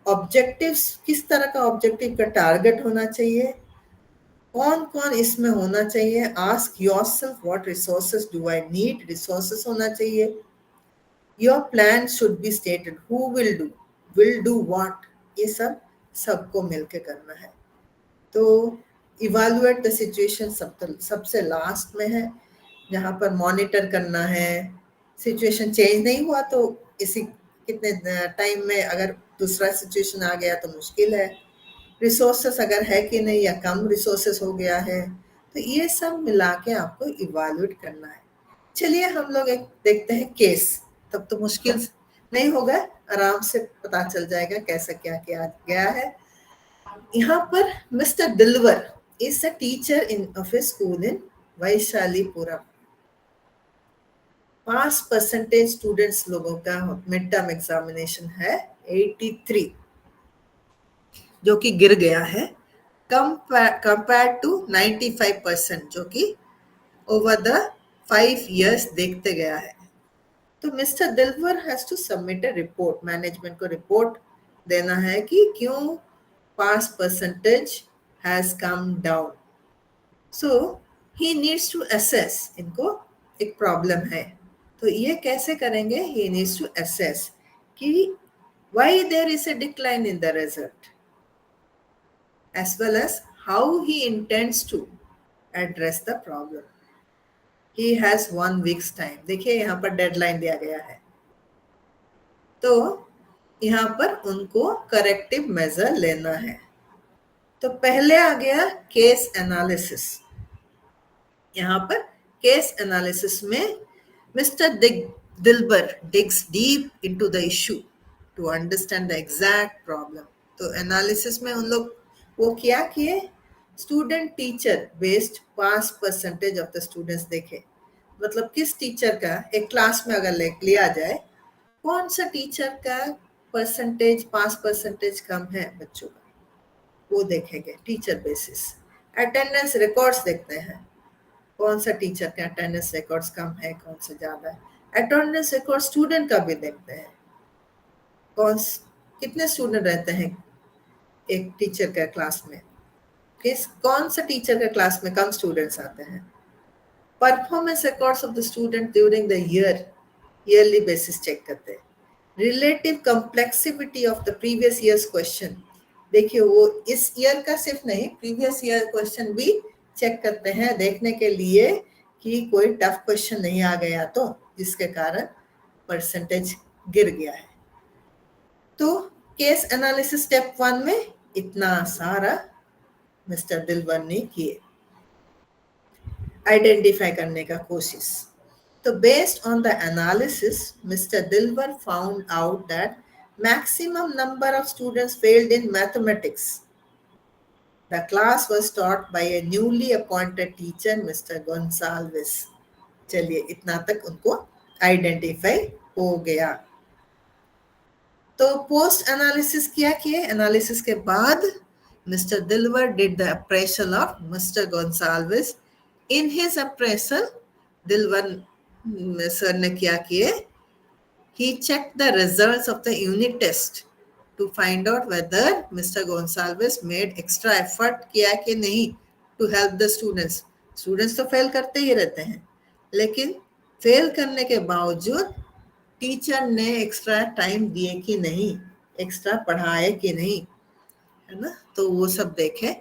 ऑब्जेक्टिव्स किस तरह का ऑब्जेक्टिव का टारगेट होना चाहिए, कौन कौन इसमें होना चाहिए, ask yourself what resources do I need, resources होना चाहिए, your plan should be stated, who will do what, ये सब सबको मिलके करना है। तो इवैल्यूएट द सिचुएशन सबसे लास्ट में है, जहाँ पर मॉनिटर करना है, सिचुएशन चेंज नहीं हुआ तो इसी कितने टाइम में अगर दूसरा सिचुएशन आ गया तो मुश्किल है, रिसोर्सेस अगर है कि नहीं या कम रिसोर्सेस हो गया है, तो ये सब मिला के आपको इवैल्यूएट करना है। चलिए हम लोग एक देखते हैं केस, तब तो मुश्किल नहीं होगा, आराम से पता चल जाएगा कैसा क्या किया गया है। यहाँ पर mister Dilwar is a teacher in of a school in Vaishalipuram. Pass percentage students लोगों का मिड टर्म एग्जामिनेशन है 83, जो कि गिर गया है कंपेयर टू 95% जो कि ओवर द 5 years देखते गया है। तो mister Dilwar has to submit a report, management को रिपोर्ट देना है कि क्यों pass percentage has come down. So he needs to assess, इनको एक प्रॉब्लम है तो ये कैसे करेंगे, ही नीड्स टू असेस कि why there is a decline in the result as well as how he intends to address the problem. He has 1 week's time. देखिए यहाँ पर डेडलाइन दिया गया है तो यहाँ पर उनको करेक्टिव मेजर लेना है। तो पहले आ गया केस एनालिसिस। यहाँ पर केस एनालिसिस में mister Dilbar digs deep into the issue to understand the exact problem. तो एनालिसिस में उन लोग वो क्या किए, student teacher based pass percentage of the students देखे, मतलब किस टीचर का एक क्लास में अगर लिया जाए कौन सा टीचर का परसेंटेज पास परसेंटेज कम है बच्चों का, वो देखेंगे टीचर बेसिस। अटेंडेंस रिकॉर्ड्स देखते हैं कौन सा टीचर का अटेंडेंस रिकॉर्ड्स कम है कौन सा ज्यादा है। अटेंडेंस रिकॉर्ड स्टूडेंट का भी देखते हैं, कितने स्टूडेंट रहते हैं एक टीचर का क्लास में, कौन सा टीचर का क्लास में कम स्टूडेंट्स आते हैं। Performance records of the student during the yearly basis check करते हैं। Relative complexity of the previous years question, देखिए वो इस ईयर का सिर्फ नहीं प्रीवियस ईयर क्वेश्चन भी चेक करते हैं देखने के लिए कि कोई टफ क्वेश्चन नहीं आ गया तो जिसके कारण परसेंटेज गिर गया है। तो केस एनालिसिस स्टेप 1 में इतना सारा मिस्टर दिलवर ने किए, आइडेंटिफाई करने का कोशिश। तो based on the analysis mister Dilwar found out that maximum number of students failed in mathematics. The class was taught by a newly appointed teacher, Mr. Gonsalves. चलिए इतना तक उनको आइडेंटिफाई हो गया। तो पोस्ट एनालिसिस क्या किए, एनालिसिस के बाद mister Dilwar did the appraisal of mister Gonsalves. In his appraisal Dilwar sir ने क्या किए, he checked the results of the unit test to find out whether Mr. Gonsalves made extra effort किया कि नहीं to help the students. Students तो fail करते ही रहते हैं लेकिन फेल करने के बावजूद टीचर ने एक्स्ट्रा टाइम दिए कि नहीं, एक्स्ट्रा पढ़ाए कि नहीं, है ना। तो वो सब देखे।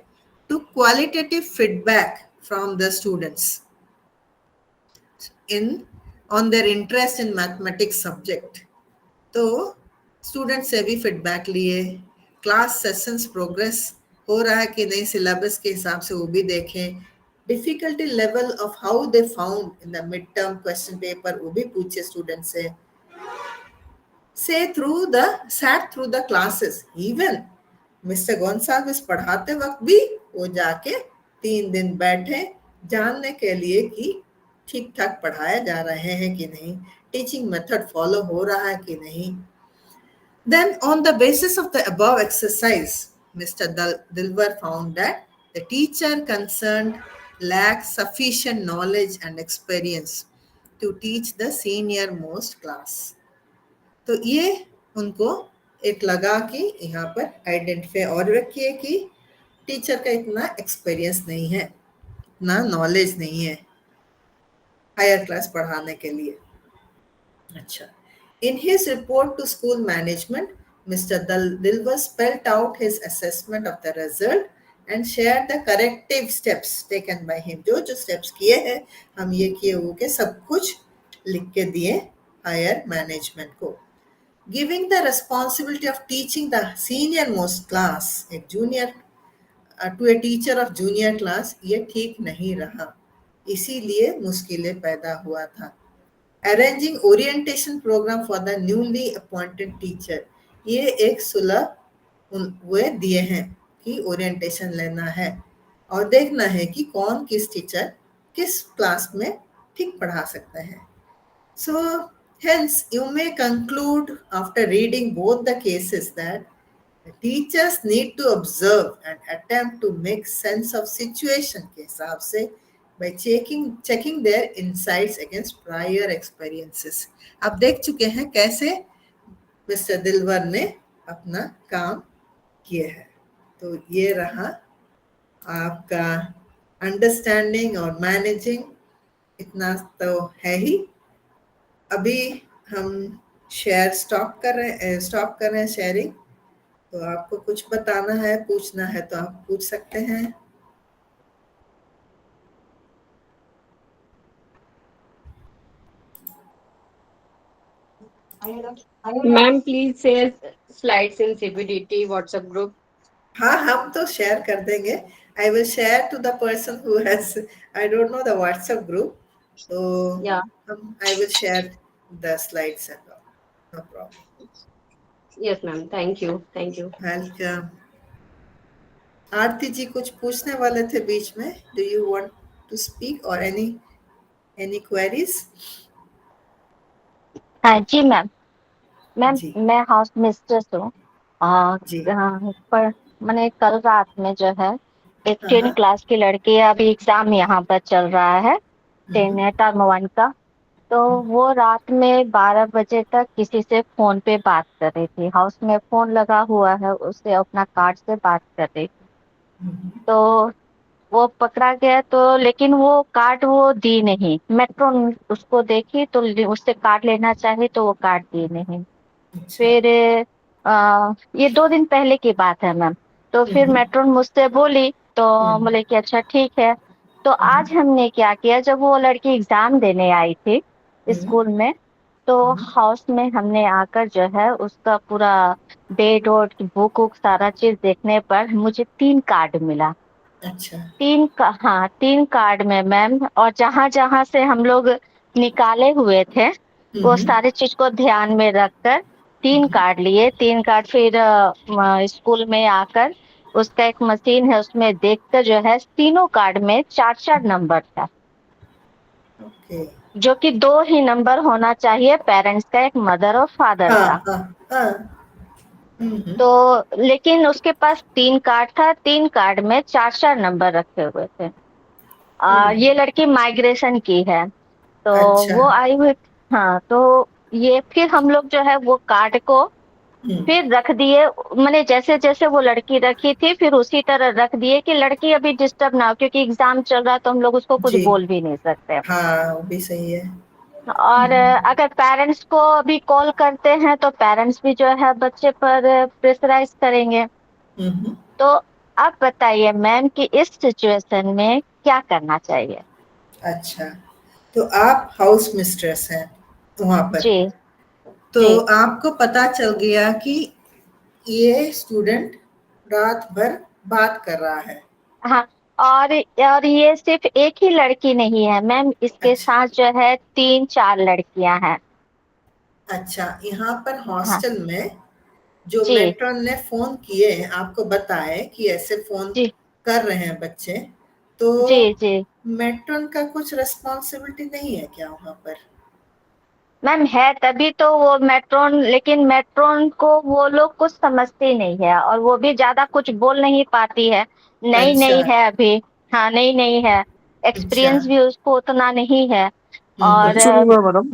To qualitative feedback from the students in on their interest in mathematics subject. तो स्टूडेंट से भी फीडबैक लिए, क्लास सेशंस प्रोग्रेस हो रहा है कि नहीं सिलेबस के हिसाब से वो भी देखें, difficulty level of how they found in the mid term question paper वो भी पूछे स्टूडेंट से। sat through the classes, even mister Gonsalves पढ़ाते वक्त भी वो जाके 3 दिन बैठे जानने के लिए कि ठीक ठाक पढ़ाया जा रहे हैं कि नहीं, टीचिंग मेथड फॉलो हो रहा है कि नहीं। Then on the basis of the above exercise, Mr. Dilwar found that the teacher concerned lacked sufficient knowledge and experience to teach the senior most class. तो ये उनको एक लगा कि यहाँ पर आइडेंटिफाई और रखिए कि टीचर का इतना एक्सपीरियंस नहीं है, इतना नॉलेज नहीं है हायर क्लास पढ़ाने के लिए। अच्छा, in his report to school management, Mr. Dilwar spelled out his assessment of the result and shared the corrective steps taken by him. जो steps किए हैं हम ये किए वो के सब कुछ लिख के दिए हायर मैनेजमेंट को। Giving the responsibility of teaching the senior most class, एक junior to a teacher of junior class, ये ठीक नहीं रहा, इसीलिए मुश्किलें पैदा हुआ था। Arranging orientation program for the newly appointed teacher, ये एक सुलभ वे दिए हैं कि ओरिएंटेशन लेना है और देखना है कि कौन किस टीचर किस क्लास में ठीक पढ़ा सकता है। So hence you may conclude after reading both the cases that teachers need to observe and attempt to make sense of situation के हिसाब से by checking their insights against prior experiences. आप देख चुके हैं कैसे मिस्टर दिलवर ने अपना काम किया है। तो ये रहा आपका अंडरस्टैंडिंग और मैनेजिंग, इतना तो है ही। अभी हम स्टॉप कर रहे हैं शेयरिंग। तो आपको कुछ बताना है, पूछना है तो आप पूछ सकते हैं। Ma'am, please share slides in CBDT WhatsApp group. हाँ, हम तो शेयर कर देंगे। I will share to the person who has, I don't know the WhatsApp group, तो I will share the slides and all, no problem. Yes, ma'am. Thank you. Thank you. Welcome. Aarti ji कुछ पूछने वाले थे बीच में, do you want to speak और any queries? हाँ जी मैम। मैं हाउस मिस्ट्रेस हूँ। पर मैंने कल रात में जो है एक 10 क्लास की लड़की, अभी एग्जाम यहाँ पर चल रहा है 10 टर्म 1 का, तो वो रात में 12 बजे तक किसी से फोन पे बात कर रही थी। हाउस में फोन लगा हुआ है, उससे अपना कार्ड से बात कर रही थी। तो वो पकड़ा गया, तो लेकिन वो कार्ड वो दी नहीं। मेट्रोन उसको देखी तो उससे कार्ड लेना चाहे तो वो कार्ड दी नहीं। फिर ये 2 दिन पहले की बात है मैम। तो फिर मेट्रोन मुझसे बोली, तो बोले कि अच्छा ठीक है। तो आज हमने क्या किया, जब वो लड़की एग्जाम देने आई थी स्कूल में, तो हाउस में हमने आकर जो है उसका पूरा बेड और बुक सारा चीज देखने पर मुझे 3 कार्ड मिला। अच्छा। 3 कार्ड में मैम, और जहां जहां से हम लोग निकाले हुए थे वो सारे चीज को ध्यान में रखकर 3 कार्ड लिए। 3 कार्ड फिर स्कूल में आकर उसका एक मशीन है, उसमें देखकर जो है तीनों कार्ड में 4-4 नंबर था। जो कि 2 ही नंबर होना चाहिए, पेरेंट्स का, एक मदर और फादर का। तो लेकिन उसके पास 3 कार्ड था, 3 कार्ड में 4-4 नंबर रखे हुए थे। ये लड़की माइग्रेशन की है, तो वो आई हुई। हाँ, तो ये फिर हम लोग जो है वो कार्ड को फिर रख दिए, मैंने जैसे जैसे वो लड़की रखी थी फिर उसी तरह रख दिए कि लड़की अभी डिस्टर्ब ना हो, क्योंकि एग्जाम चल रहा तो हम लोग उसको कुछ बोल भी नहीं सकते। हाँ, वो भी सही है। और अगर पेरेंट्स को अभी कॉल करते हैं तो पेरेंट्स भी जो है बच्चे पर प्रेशराइज करेंगे। तो आप बताइए मैम कि इस सिचुएशन में क्या करना चाहिए? अच्छा, तो आप हाउस मिस्ट्रेस हैं वहां पर? जी। तो आपको पता चल गया कि ये स्टूडेंट रात भर बात कर रहा है। हाँ, और ये सिर्फ एक ही लड़की नहीं है मैम, इसके साथ जो है 3-4 लड़कियां हैं। अच्छा, यहाँ पर हॉस्टल में जो मेट्रॉन ने फोन किए आपको बताए कि ऐसे फोन कर रहे हैं बच्चे, तो मेट्रॉन का कुछ रिस्पॉन्सिबिलिटी नहीं है क्या वहां पर? मैम है, तभी तो वो मेट्रोन, लेकिन मेट्रोन को वो लोग कुछ समझते नहीं है और वो भी ज्यादा कुछ बोल नहीं पाती है। नई है अभी। हाँ, नई है, एक्सपीरियंस भी उसको उतना नहीं है। और मैडम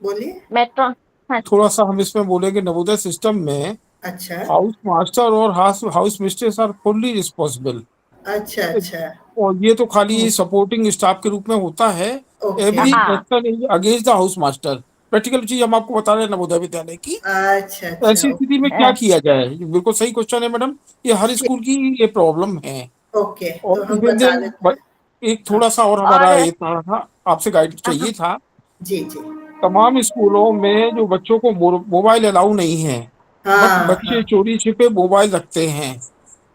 बोलिए। मेट्रोन थोड़ा सा हम इसमें बोलेंगे, नवोदय सिस्टम में अच्छा, हाउस मास्टर और house mistress are fully responsible. अच्छा। और ये तो खाली सपोर्टिंग स्टाफ के रूप में होता है। Every person is against the house master. Practical चीज हम आपको बता रहे हैं नवोदय विद्यालय की। अच्छा। ऐसी स्थिति में क्या किया जाए? बिल्कुल सही क्वेश्चन है मैडम, ये हर स्कूल की ये प्रॉब्लम है। ओके, और तो हम बता देते हैं। एक थोड़ा सा और हमारा ये था, आपसे गाइड चाहिए था। जी। तमाम स्कूलों में जो बच्चों को मोबाइल अलाउ नहीं है, बट बच्चे चोरी छिपे मोबाइल रखते हैं।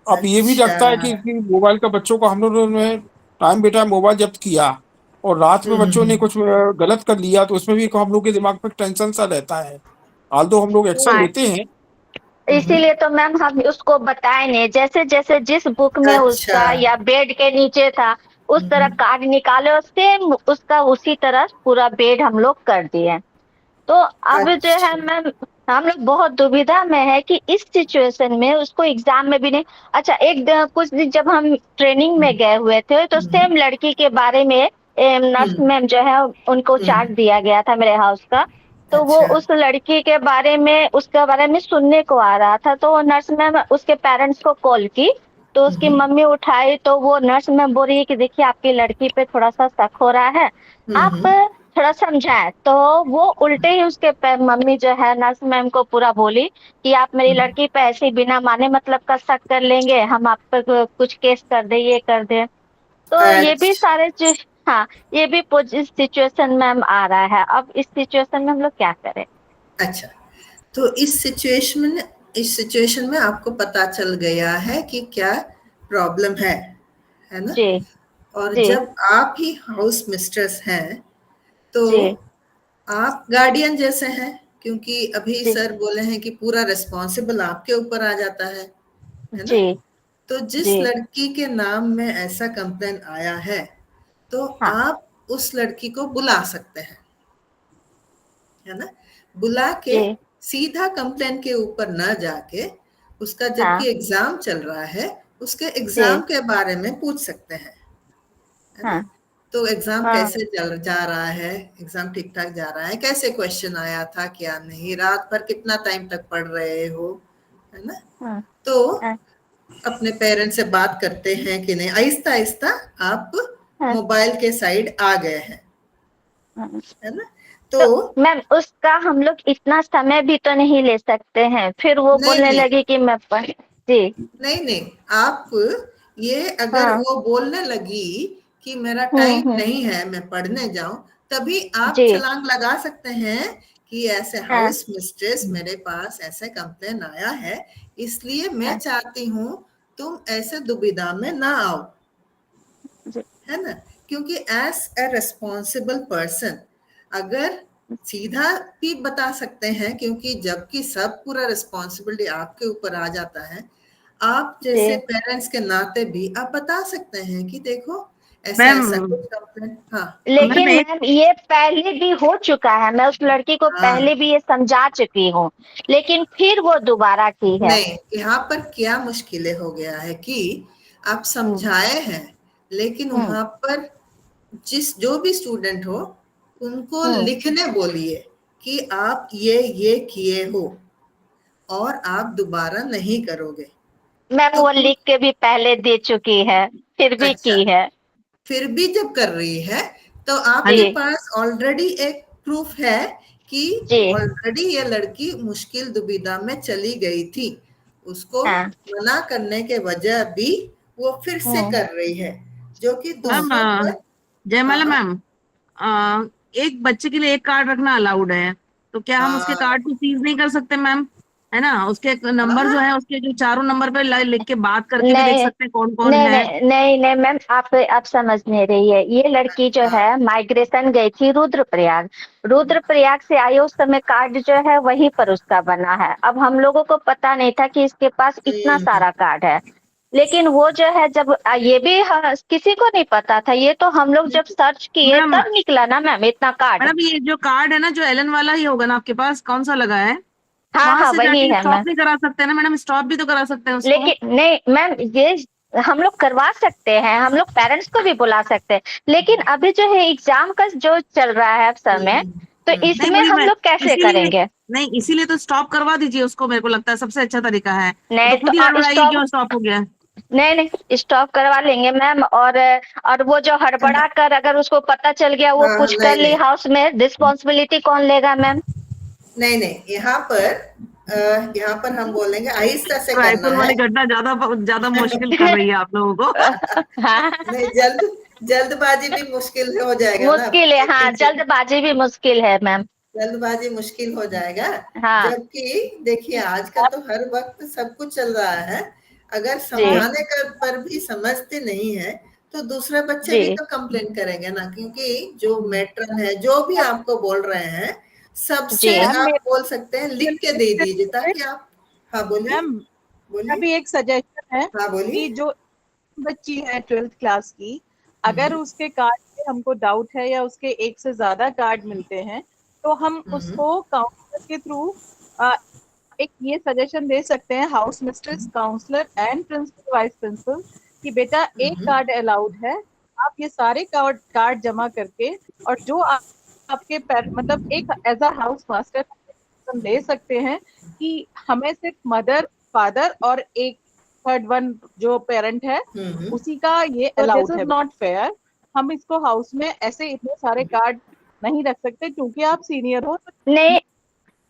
अब ये भी लगता है कि मोबाइल का बच्चों को हम लोगों ने टाइम बे टाइम मोबाइल जब्त किया और रात में बच्चों ने कुछ गलत कर लिया, तो उसमें भी हम लोग के दिमाग पर टेंशन सा रहता है। आल्दो हम लोग एक्शन लेते हैं। इसीलिए तो मैम हम उसको बताए नहीं, जैसे जैसे जिस बुक में उसका या बेड के नीचे था उस तरह कार्ड निकाले और सेम उसका उसी तरह पूरा बेड हम लोग कर दिए। तो अब जो है मैम, हम लोग बहुत दुविधा में है कि इस सिचुएशन में उसको एग्जाम में भी नहीं। अच्छा, कुछ दिन जब हम ट्रेनिंग में गए हुए थे तो सेम लड़की के बारे में नर्स मैम जो है उनको चार्ट दिया गया था मेरे हाउस का। तो वो अच्छा। उस लड़की के बारे में उसके बारे में सुनने को आ रहा था, तो वो नर्स मैम उसके पेरेंट्स को कॉल की, तो उसकी मम्मी उठाई, तो वो नर्स मैम बोल रही है कि देखिए आपकी लड़की पे थोड़ा सा शक हो रहा है, आप थोड़ा समझाएं। तो वो उल्टे ही उसके मम्मी जो है नर्स मैम को पूरा बोली कि आप मेरी लड़की पे ऐसे बिना माने मतलब का शक कर लेंगे, हम आप पे कुछ केस कर दे, ये कर दे। तो ये भी अच्छा। सारे चीज, हाँ, ये भी सिचुएशन मैम आ रहा है। अब इस सिचुएशन में हम लोग क्या करें? अच्छा, तो इस सिचुएशन में आपको पता चल गया है कि क्या प्रॉब्लम है ना? जी और जी जब आप ही हाउस मिस्ट्रेस हैं, तो जी आप गार्डियन जैसे हैं, क्योंकि अभी जी सर बोले हैं कि पूरा रिस्पॉन्सिबल आपके ऊपर आ जाता है ना? जी तो जी। जिस लड़की के नाम में ऐसा कंप्लेन आया है, तो हाँ आप उस लड़की को बुला सकते हैं, है ना? बुला के जी। सीधा कंप्लेन के ऊपर न जाके, उसका हाँ जबकि एग्जाम चल रहा है, उसके एग्जाम जी। के बारे में पूछ सकते हैं, है ना? हाँ तो एग्जाम हाँ कैसे चल जा रहा है, एग्जाम ठीक ठाक जा रहा है, कैसे क्वेश्चन आया था, क्या नहीं, रात भर कितना टाइम तक पढ़ रहे हो, है ना? हाँ तो हाँ अपने पेरेंट्स से बात करते हैं कि नहीं, आहिस्ता आहिस्ता आप हाँ मोबाइल के साइड आ गए हैं, हाँ। है ना? तो तो मैम उसका हम लोग इतना समय भी तो नहीं ले सकते हैं, फिर वो नहीं बोलने नहीं लगी कि मैं पढ़। जी। नहीं नहीं, आप ये अगर हाँ। वो बोलने लगी कि मेरा टाइम हम्म। नहीं है, मैं पढ़ने जाऊं, तभी आप जी। छलांग लगा सकते हैं कि ऐसे हाँ हाउस मिस्ट्रेस मेरे पास ऐसे कंप्लेन आया है, इसलिए मैं हाँ। चाहती हूँ तुम ऐसे दुविधा में ना आओ, जी है ना? क्योंकि एज ए रिस्पॉन्सिबल पर्सन अगर सीधा भी बता सकते हैं, क्योंकि जबकि सब पूरा रिस्पॉन्सिबिलिटी आपके ऊपर आ जाता है, आप जैसे जी। पेरेंट्स के नाते भी आप बता सकते हैं कि देखो ऐसा मैम ऐसा कुछ कंप्लेन। हाँ मैम लेकिन एक मैम ये पहले भी हो चुका है, मैं उस लड़की को हाँ, पहले भी ये समझा चुकी हूँ, लेकिन फिर वो दोबारा की है। नहीं, यहाँ पर क्या मुश्किलें हो गया है कि आप हम्म समझाए हैं, लेकिन हम्म वहां पर जो भी स्टूडेंट हो उनको हम्म। लिखने बोलिए कि आप ये किए हो और आप दोबारा नहीं करोगे। मैम तो वो लिख के भी पहले दे चुकी है, फिर भी अच्छा, की है। फिर भी जब कर रही है, तो हाँ आपके जी जी पास ऑलरेडी एक प्रूफ है कि जी। ऑलरेडी ये लड़की मुश्किल दुविधा में चली गई थी, उसको हाँ। मना करने के वजह भी वो फिर से हम्म कर रही है, जो कि मैम दूसरों पर। हाँ जयमाला हाँ मैम, एक बच्चे के लिए एक कार्ड रखना अलाउड है, तो क्या हम उसके हाँ कार्ड को सीज नहीं कर सकते मैम? है ना, उसके नंबर जो हाँ। है उसके जो चारों नंबर पे लिख के बात करके भी देख नहीं सकते हैं कौन कौन नहीं है। नहीं नहीं नहीं मैम, आप समझ नहीं रही है। ये लड़की जो है हाँ, माइग्रेशन गई थी रुद्रप्रयाग, रुद्रप्रयाग से आई, उस समय कार्ड जो है वहीं पर उसका बना है। अब हम लोगों को पता नहीं था कि इसके पास इतना हम्म, सारा कार्ड है, लेकिन वो जो है जब ये भी किसी को नहीं पता था, ये तो हम लोग जब सर्च किए मैम तब निकला ना मैम इतना कार्ड। मैडम ये जो कार्ड है ना, जो एलन वाला ही होगा ना आपके पास, कौन सा लगा है? हाँ वहां हाँ से वही जाके है स्टॉप मैम। नहीं करा सकते ना मैडम? स्टॉप भी तो करा सकते हैं उसको। लेकिन नहीं मैम, ये हम लोग करवा सकते हैं, हम लोग पेरेंट्स को भी बुला सकते हैं, लेकिन अभी जो है एग्जाम का जो चल रहा है समय, तो नहीं इसमें वही हम मैं, लोग कैसे इसीलिए, करेंगे? नहीं इसीलिए तो स्टॉप करवा दीजिए उसको, मेरे को लगता है सबसे अच्छा तरीका है। वो तो नहीं खुद ही तो हड़बड़ाई स्टॉप, क्यों स्टॉप हो गया। नहीं नहीं स्टॉप करवा लेंगे मैम। और वो जो हड़बड़ा कर अगर उसको पता चल गया वो हाँ, कुछ नहीं कर ली नहीं हाउस में, रिस्पॉन्सिबिलिटी कौन लेगा मैम? नहीं नहीं, यहाँ पर हम बोलेंगे आहिस्ता से करना रायपुर है। वाली घटना ज्यादा ज्यादा मुश्किल कर रही है आप लोगों को। हाँ नहीं, जल्दबाजी भी मुश्किल हो जाएगा ना, मुश्किल है, हाँ, क्योंकि जल्दबाजी भी मुश्किल है मैम। जल्दबाजी मुश्किल हो जाएगा। हाँ जबकि देखिए आजकल तो हर वक्त सब कुछ चल रहा है, अगर जी समझाने का पर भी समझते नहीं है, तो दूसरे बच्चे जी भी तो कंप्लेन करेंगे ना, क्योंकि जो मैट्रन है, जो भी आपको बोल रहे हैं, जी। सबसे आप बोल सकते हैं, लिख के दे दीजिए ताकि आप। हाँ बोलिए, मैम बोलिए। अभी एक सजेशन है हाँ बोलिए। कि जो बच्ची है 12th क्लास की, अगर उसके कार्ड पे हमको डाउट है या उसके एक से ज्यादा कार्ड मिलते हैं, तो हम हम्म, उसको काउंसलर के थ्रू एक ये सजेशन दे सकते हैं house mistress, counsellor and principal, vice principal कि बेटा एक कार्ड अलाउड है, आप ये सारे कार्ड जमा करके और जो आपके मतलब एक एज अ हाउस मास्टर ले सकते हैं कि हमें सिर्फ मदर, फादर और एक थर्ड वन जो पेरेंट है उसी का ये अलाउड है। This is not fair. हम इसको हाउस में ऐसे इतने सारे कार्ड नहीं रख सकते क्योंकि आप सीनियर हो। नहीं,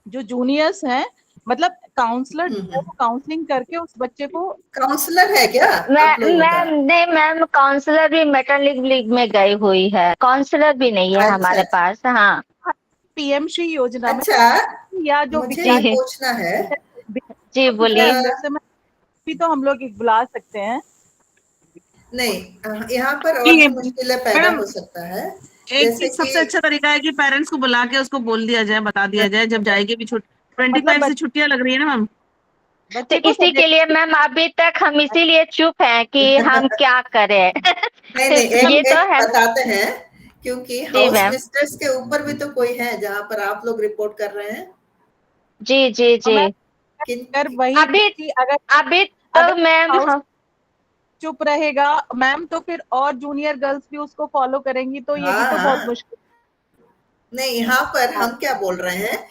जो जूनियर्स हैं मतलब काउंसलर काउंसलिंग करके उस बच्चे को। काउंसलर है क्या आप लोगों का? नहीं मैम, काउंसलर भी मेटरनिटी लीव में गई हुई है, काउंसलर भी नहीं है हमारे पास। हाँ, पीएमश्री योजना में या जो मुझे ये पूछना है। जी बोलिए। भी तो हम लोग बुला सकते हैं। नहीं, यहाँ पर और भी मुश्किलें पैदा हो सकता है। एक सबसे अच्छा तरीका है कि पेरेंट्स को बुला के उसको बोल दिया जाए, बता दिया जाए जब जाएगी भी 25 से छुट्टियां लग रही है ना मैम। तो इसी के लिए मैम अभी तक हम इसीलिए चुप हैं कि हम क्या करें। नहीं, ये तो है, बताते हैं क्योंकि हाउस मिस्ट्रेस के ऊपर भी तो कोई है जहाँ पर आप लोग रिपोर्ट कर रहे हैं। जी जी जी। अगर वही अभी तो मैम चुप रहेगा मैम तो फिर और जूनियर गर्ल्स भी उसको फॉलो करेंगी, तो ये भी तो बहुत मुश्किल। नहीं, यहाँ पर हम क्या बोल रहे हैं,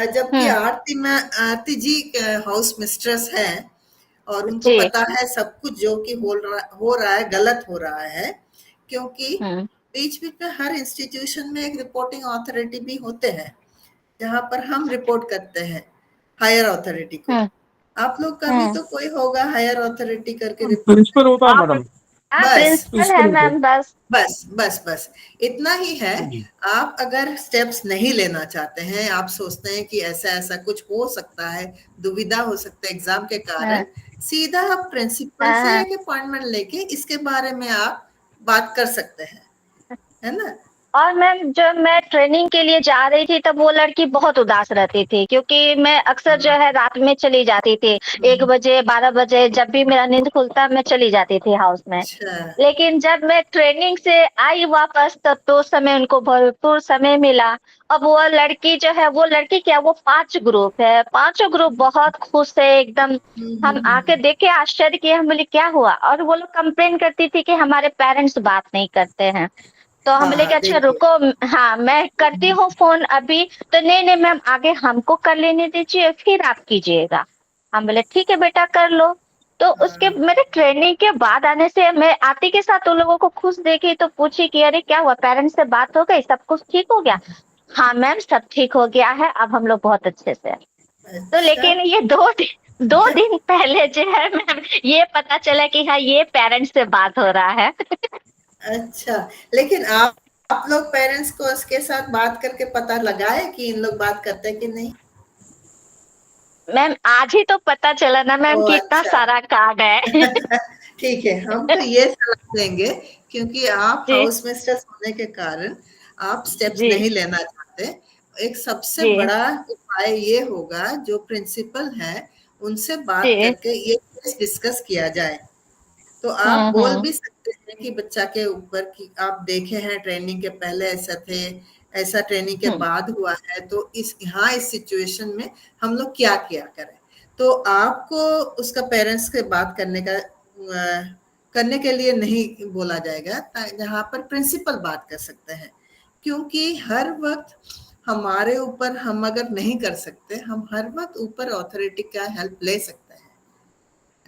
जबकि आरती जी हाउस मिस्ट्रेस है और उनको पता है सब कुछ जो कि हो रहा है गलत हो रहा है, क्योंकि बीच बीच में हर इंस्टीट्यूशन में एक रिपोर्टिंग अथॉरिटी भी होते हैं जहाँ पर हम रिपोर्ट करते हैं हायर अथॉरिटी को। आप लोग का भी तो कोई होगा हायर अथॉरिटी करके प्रिंसिपल होता है मैडम। प्रिंसिपल है मैम। बस इतना ही है। आप अगर स्टेप्स नहीं लेना चाहते हैं, आप सोचते हैं कि ऐसा ऐसा कुछ हो सकता है, दुविधा हो सकता है एग्जाम के कारण, सीधा आप प्रिंसिपल से एक अपॉइंटमेंट लेके इसके बारे में आप बात कर सकते हैं, है ना। और मैम जब मैं ट्रेनिंग के लिए जा रही थी तब वो लड़की बहुत उदास रहती थी, क्योंकि मैं अक्सर जो है रात में चली जाती थी, 1 बजे 12 बजे जब भी मेरा नींद खुलता मैं चली जाती थी हाउस में। लेकिन जब मैं ट्रेनिंग से आई वापस तब तो समय उनको भरपूर समय मिला। अब वो लड़की जो है, वो लड़की क्या, वो 5 ग्रुप है, 5 ग्रुप बहुत खुश है एकदम। हम आके देखे, आश्चर्य किए, हम बोले क्या हुआ, और वो लोग कंप्लेन करती थी कि हमारे पेरेंट्स बात नहीं करते हैं। तो हम बोले कि अच्छा रुको, हाँ मैं करती हूँ फोन अभी। तो नहीं मैम, आगे हमको कर लेने दीजिए फिर आप कीजिएगा। हम बोले ठीक है बेटा कर लो। तो उसके मेरे ट्रेनिंग के बाद आने से मैं आती के साथ उन लोगों को खुश देखी, तो पूछी कि अरे क्या हुआ, पेरेंट्स से बात हो गई, सब कुछ ठीक हो गया? हाँ मैम सब ठीक हो गया है, अब हम लोग बहुत अच्छे से। तो लेकिन ये 2 दिन पहले जो है मैम ये पता चला कि हाँ ये पेरेंट्स से बात हो रहा है। अच्छा, लेकिन आप लोग पेरेंट्स को उसके साथ बात करके पता लगाए कि इन लोग बात करते हैं कि नहीं? मैम आज ही तो पता चला ना मैम कि इतना सारा कार्ड है। ठीक है, हम तो ये सलाह देंगे क्योंकि आप हाउस मिस्ट्रेस होने के कारण आप स्टेप्स नहीं लेना चाहते। एक सबसे बड़ा उपाय ये होगा, जो प्रिंसिपल है उनसे बात करके ये डिस्कस किया जाए। तो आप बोल भी सकते हैं कि बच्चा के ऊपर कि आप देखे हैं ट्रेनिंग के पहले ऐसा थे, ऐसा ट्रेनिंग के बाद हुआ है, तो इस सिचुएशन में हम लोग क्या किया करें। तो आपको उसका पेरेंट्स से बात करने के लिए नहीं बोला जाएगा, जहाँ पर प्रिंसिपल बात कर सकते हैं, क्योंकि हर वक्त हमारे ऊपर हम अगर नहीं कर सकते, हम हर वक्त ऊपर अथॉरिटी का हेल्प ले सकते हैं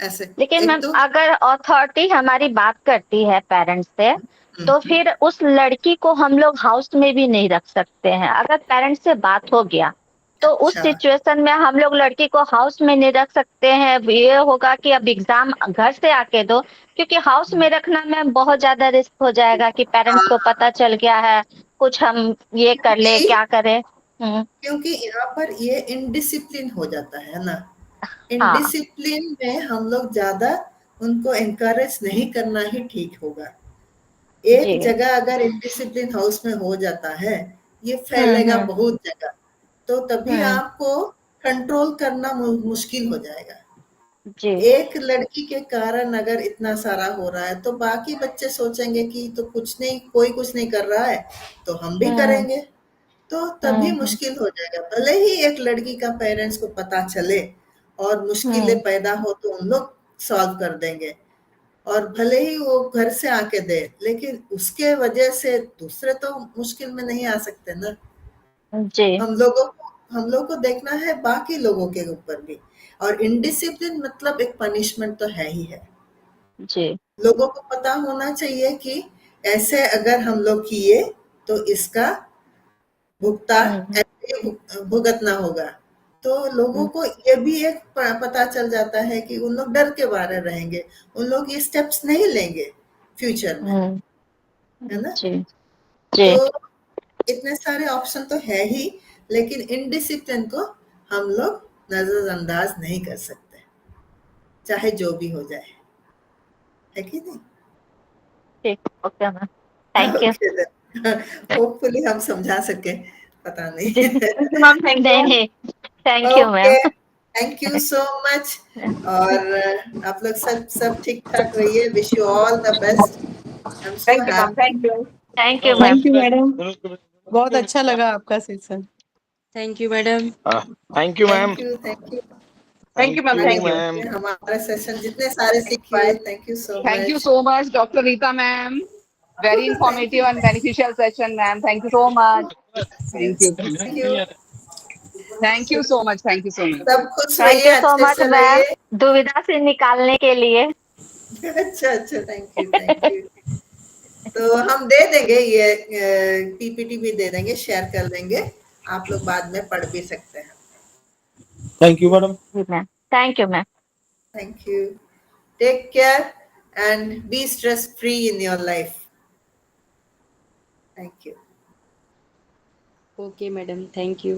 ऐसे। लेकिन मैम अगर अथॉरिटी हमारी बात करती है पेरेंट्स से, तो फिर उस लड़की को हम लोग हाउस में भी नहीं रख सकते हैं। अगर पेरेंट्स से बात हो गया तो उस सिचुएशन में हम लोग लड़की को हाउस में नहीं रख सकते हैं। ये होगा कि अब एग्जाम घर से आके दो, क्योंकि हाउस में रखना में बहुत ज्यादा रिस्क हो जाएगा कि पेरेंट्स को पता चल गया है, कुछ हम ये कर ले, क्या करें। क्योंकि यहाँ पर ये इनडिसिप्लिन हो जाता है ना। इनडिसिप्लिन में हम लोग ज्यादा उनको एनकरेज नहीं करना ही ठीक होगा। एक जगह अगर इनडिसिप्लिन हाउस में हो जाता है, ये फैलेगा बहुत जगह, तो तभी आपको कंट्रोल करना मुश्किल हो जाएगा। एक लड़की के कारण अगर इतना सारा हो रहा है तो बाकी बच्चे सोचेंगे कि तो कुछ नहीं, कोई कुछ नहीं कर रहा है तो हम भी करेंगे। तो तभी मुश्किल हो जाएगा। भले ही एक लड़की का पेरेंट्स को पता चले और मुश्किलें पैदा हो तो उन लोग सॉल्व कर देंगे, और भले ही वो घर से आके दे, लेकिन उसके वजह से दूसरे तो मुश्किल में नहीं आ सकते ना। जी हम लोगों को देखना है बाकी लोगों के ऊपर भी। और इनडिसिप्लिन मतलब एक पनिशमेंट तो है ही है। जी लोगों को पता होना चाहिए कि ऐसे अगर हम लोग किए तो इसका भुगतना होगा। तो लोगों को ये भी एक पता चल जाता है कि उन लोग डर के बारे रहेंगे, उन लोग ये स्टेप्स नहीं लेंगे फ्यूचर में, है ना। जी जी तो इतने सारे ऑप्शन तो है ही, लेकिन इनडिसिप्लिन को हम लोग नजरअंदाज नहीं कर सकते, चाहे जो भी हो जाए, है कि नहीं। ठीक, okay ma'am, thank you. Hopefully हम समझा सके, पता नहीं। मैम थैंक नहीं यू। नहीं, thank you ma'am. Okay, thank you so much. और आप लोग सब ठीक ठाक रहिए। Wish you all the best. I am so thank you ma'am, happy. Thank you. Thank you ma'am. Thank you madam. बहुत अच्छा लगा आपका session. Thank you madam. Thank you ma'am. Thank you thank you ma'am, thank you. Ma'am. हमारा session जितने सारे सीख पाए, thank you so Thank you much. so much, Dr. Rita ma'am. Very informative and beneficial session, ma'am. Thank you so much. Thank you. Thank you. Thank you so much. Thank you so much. सब खुश thank रहिए, you so अच्छे much से ma'am, रहिए। दुविधा से निकालने के लिए। अच्छा, थैंक यू, थैंक यू। तो हम दे देंगे ये पीपीटी भी दे देंगे, शेयर कर देंगे, आप लोग बाद में पढ़ भी सकते हैं। Thank you madam. जी ma'am, thank you ma'am. Thank you. Take care and be stress free in your life. Thank you. Okay, madam. Thank you.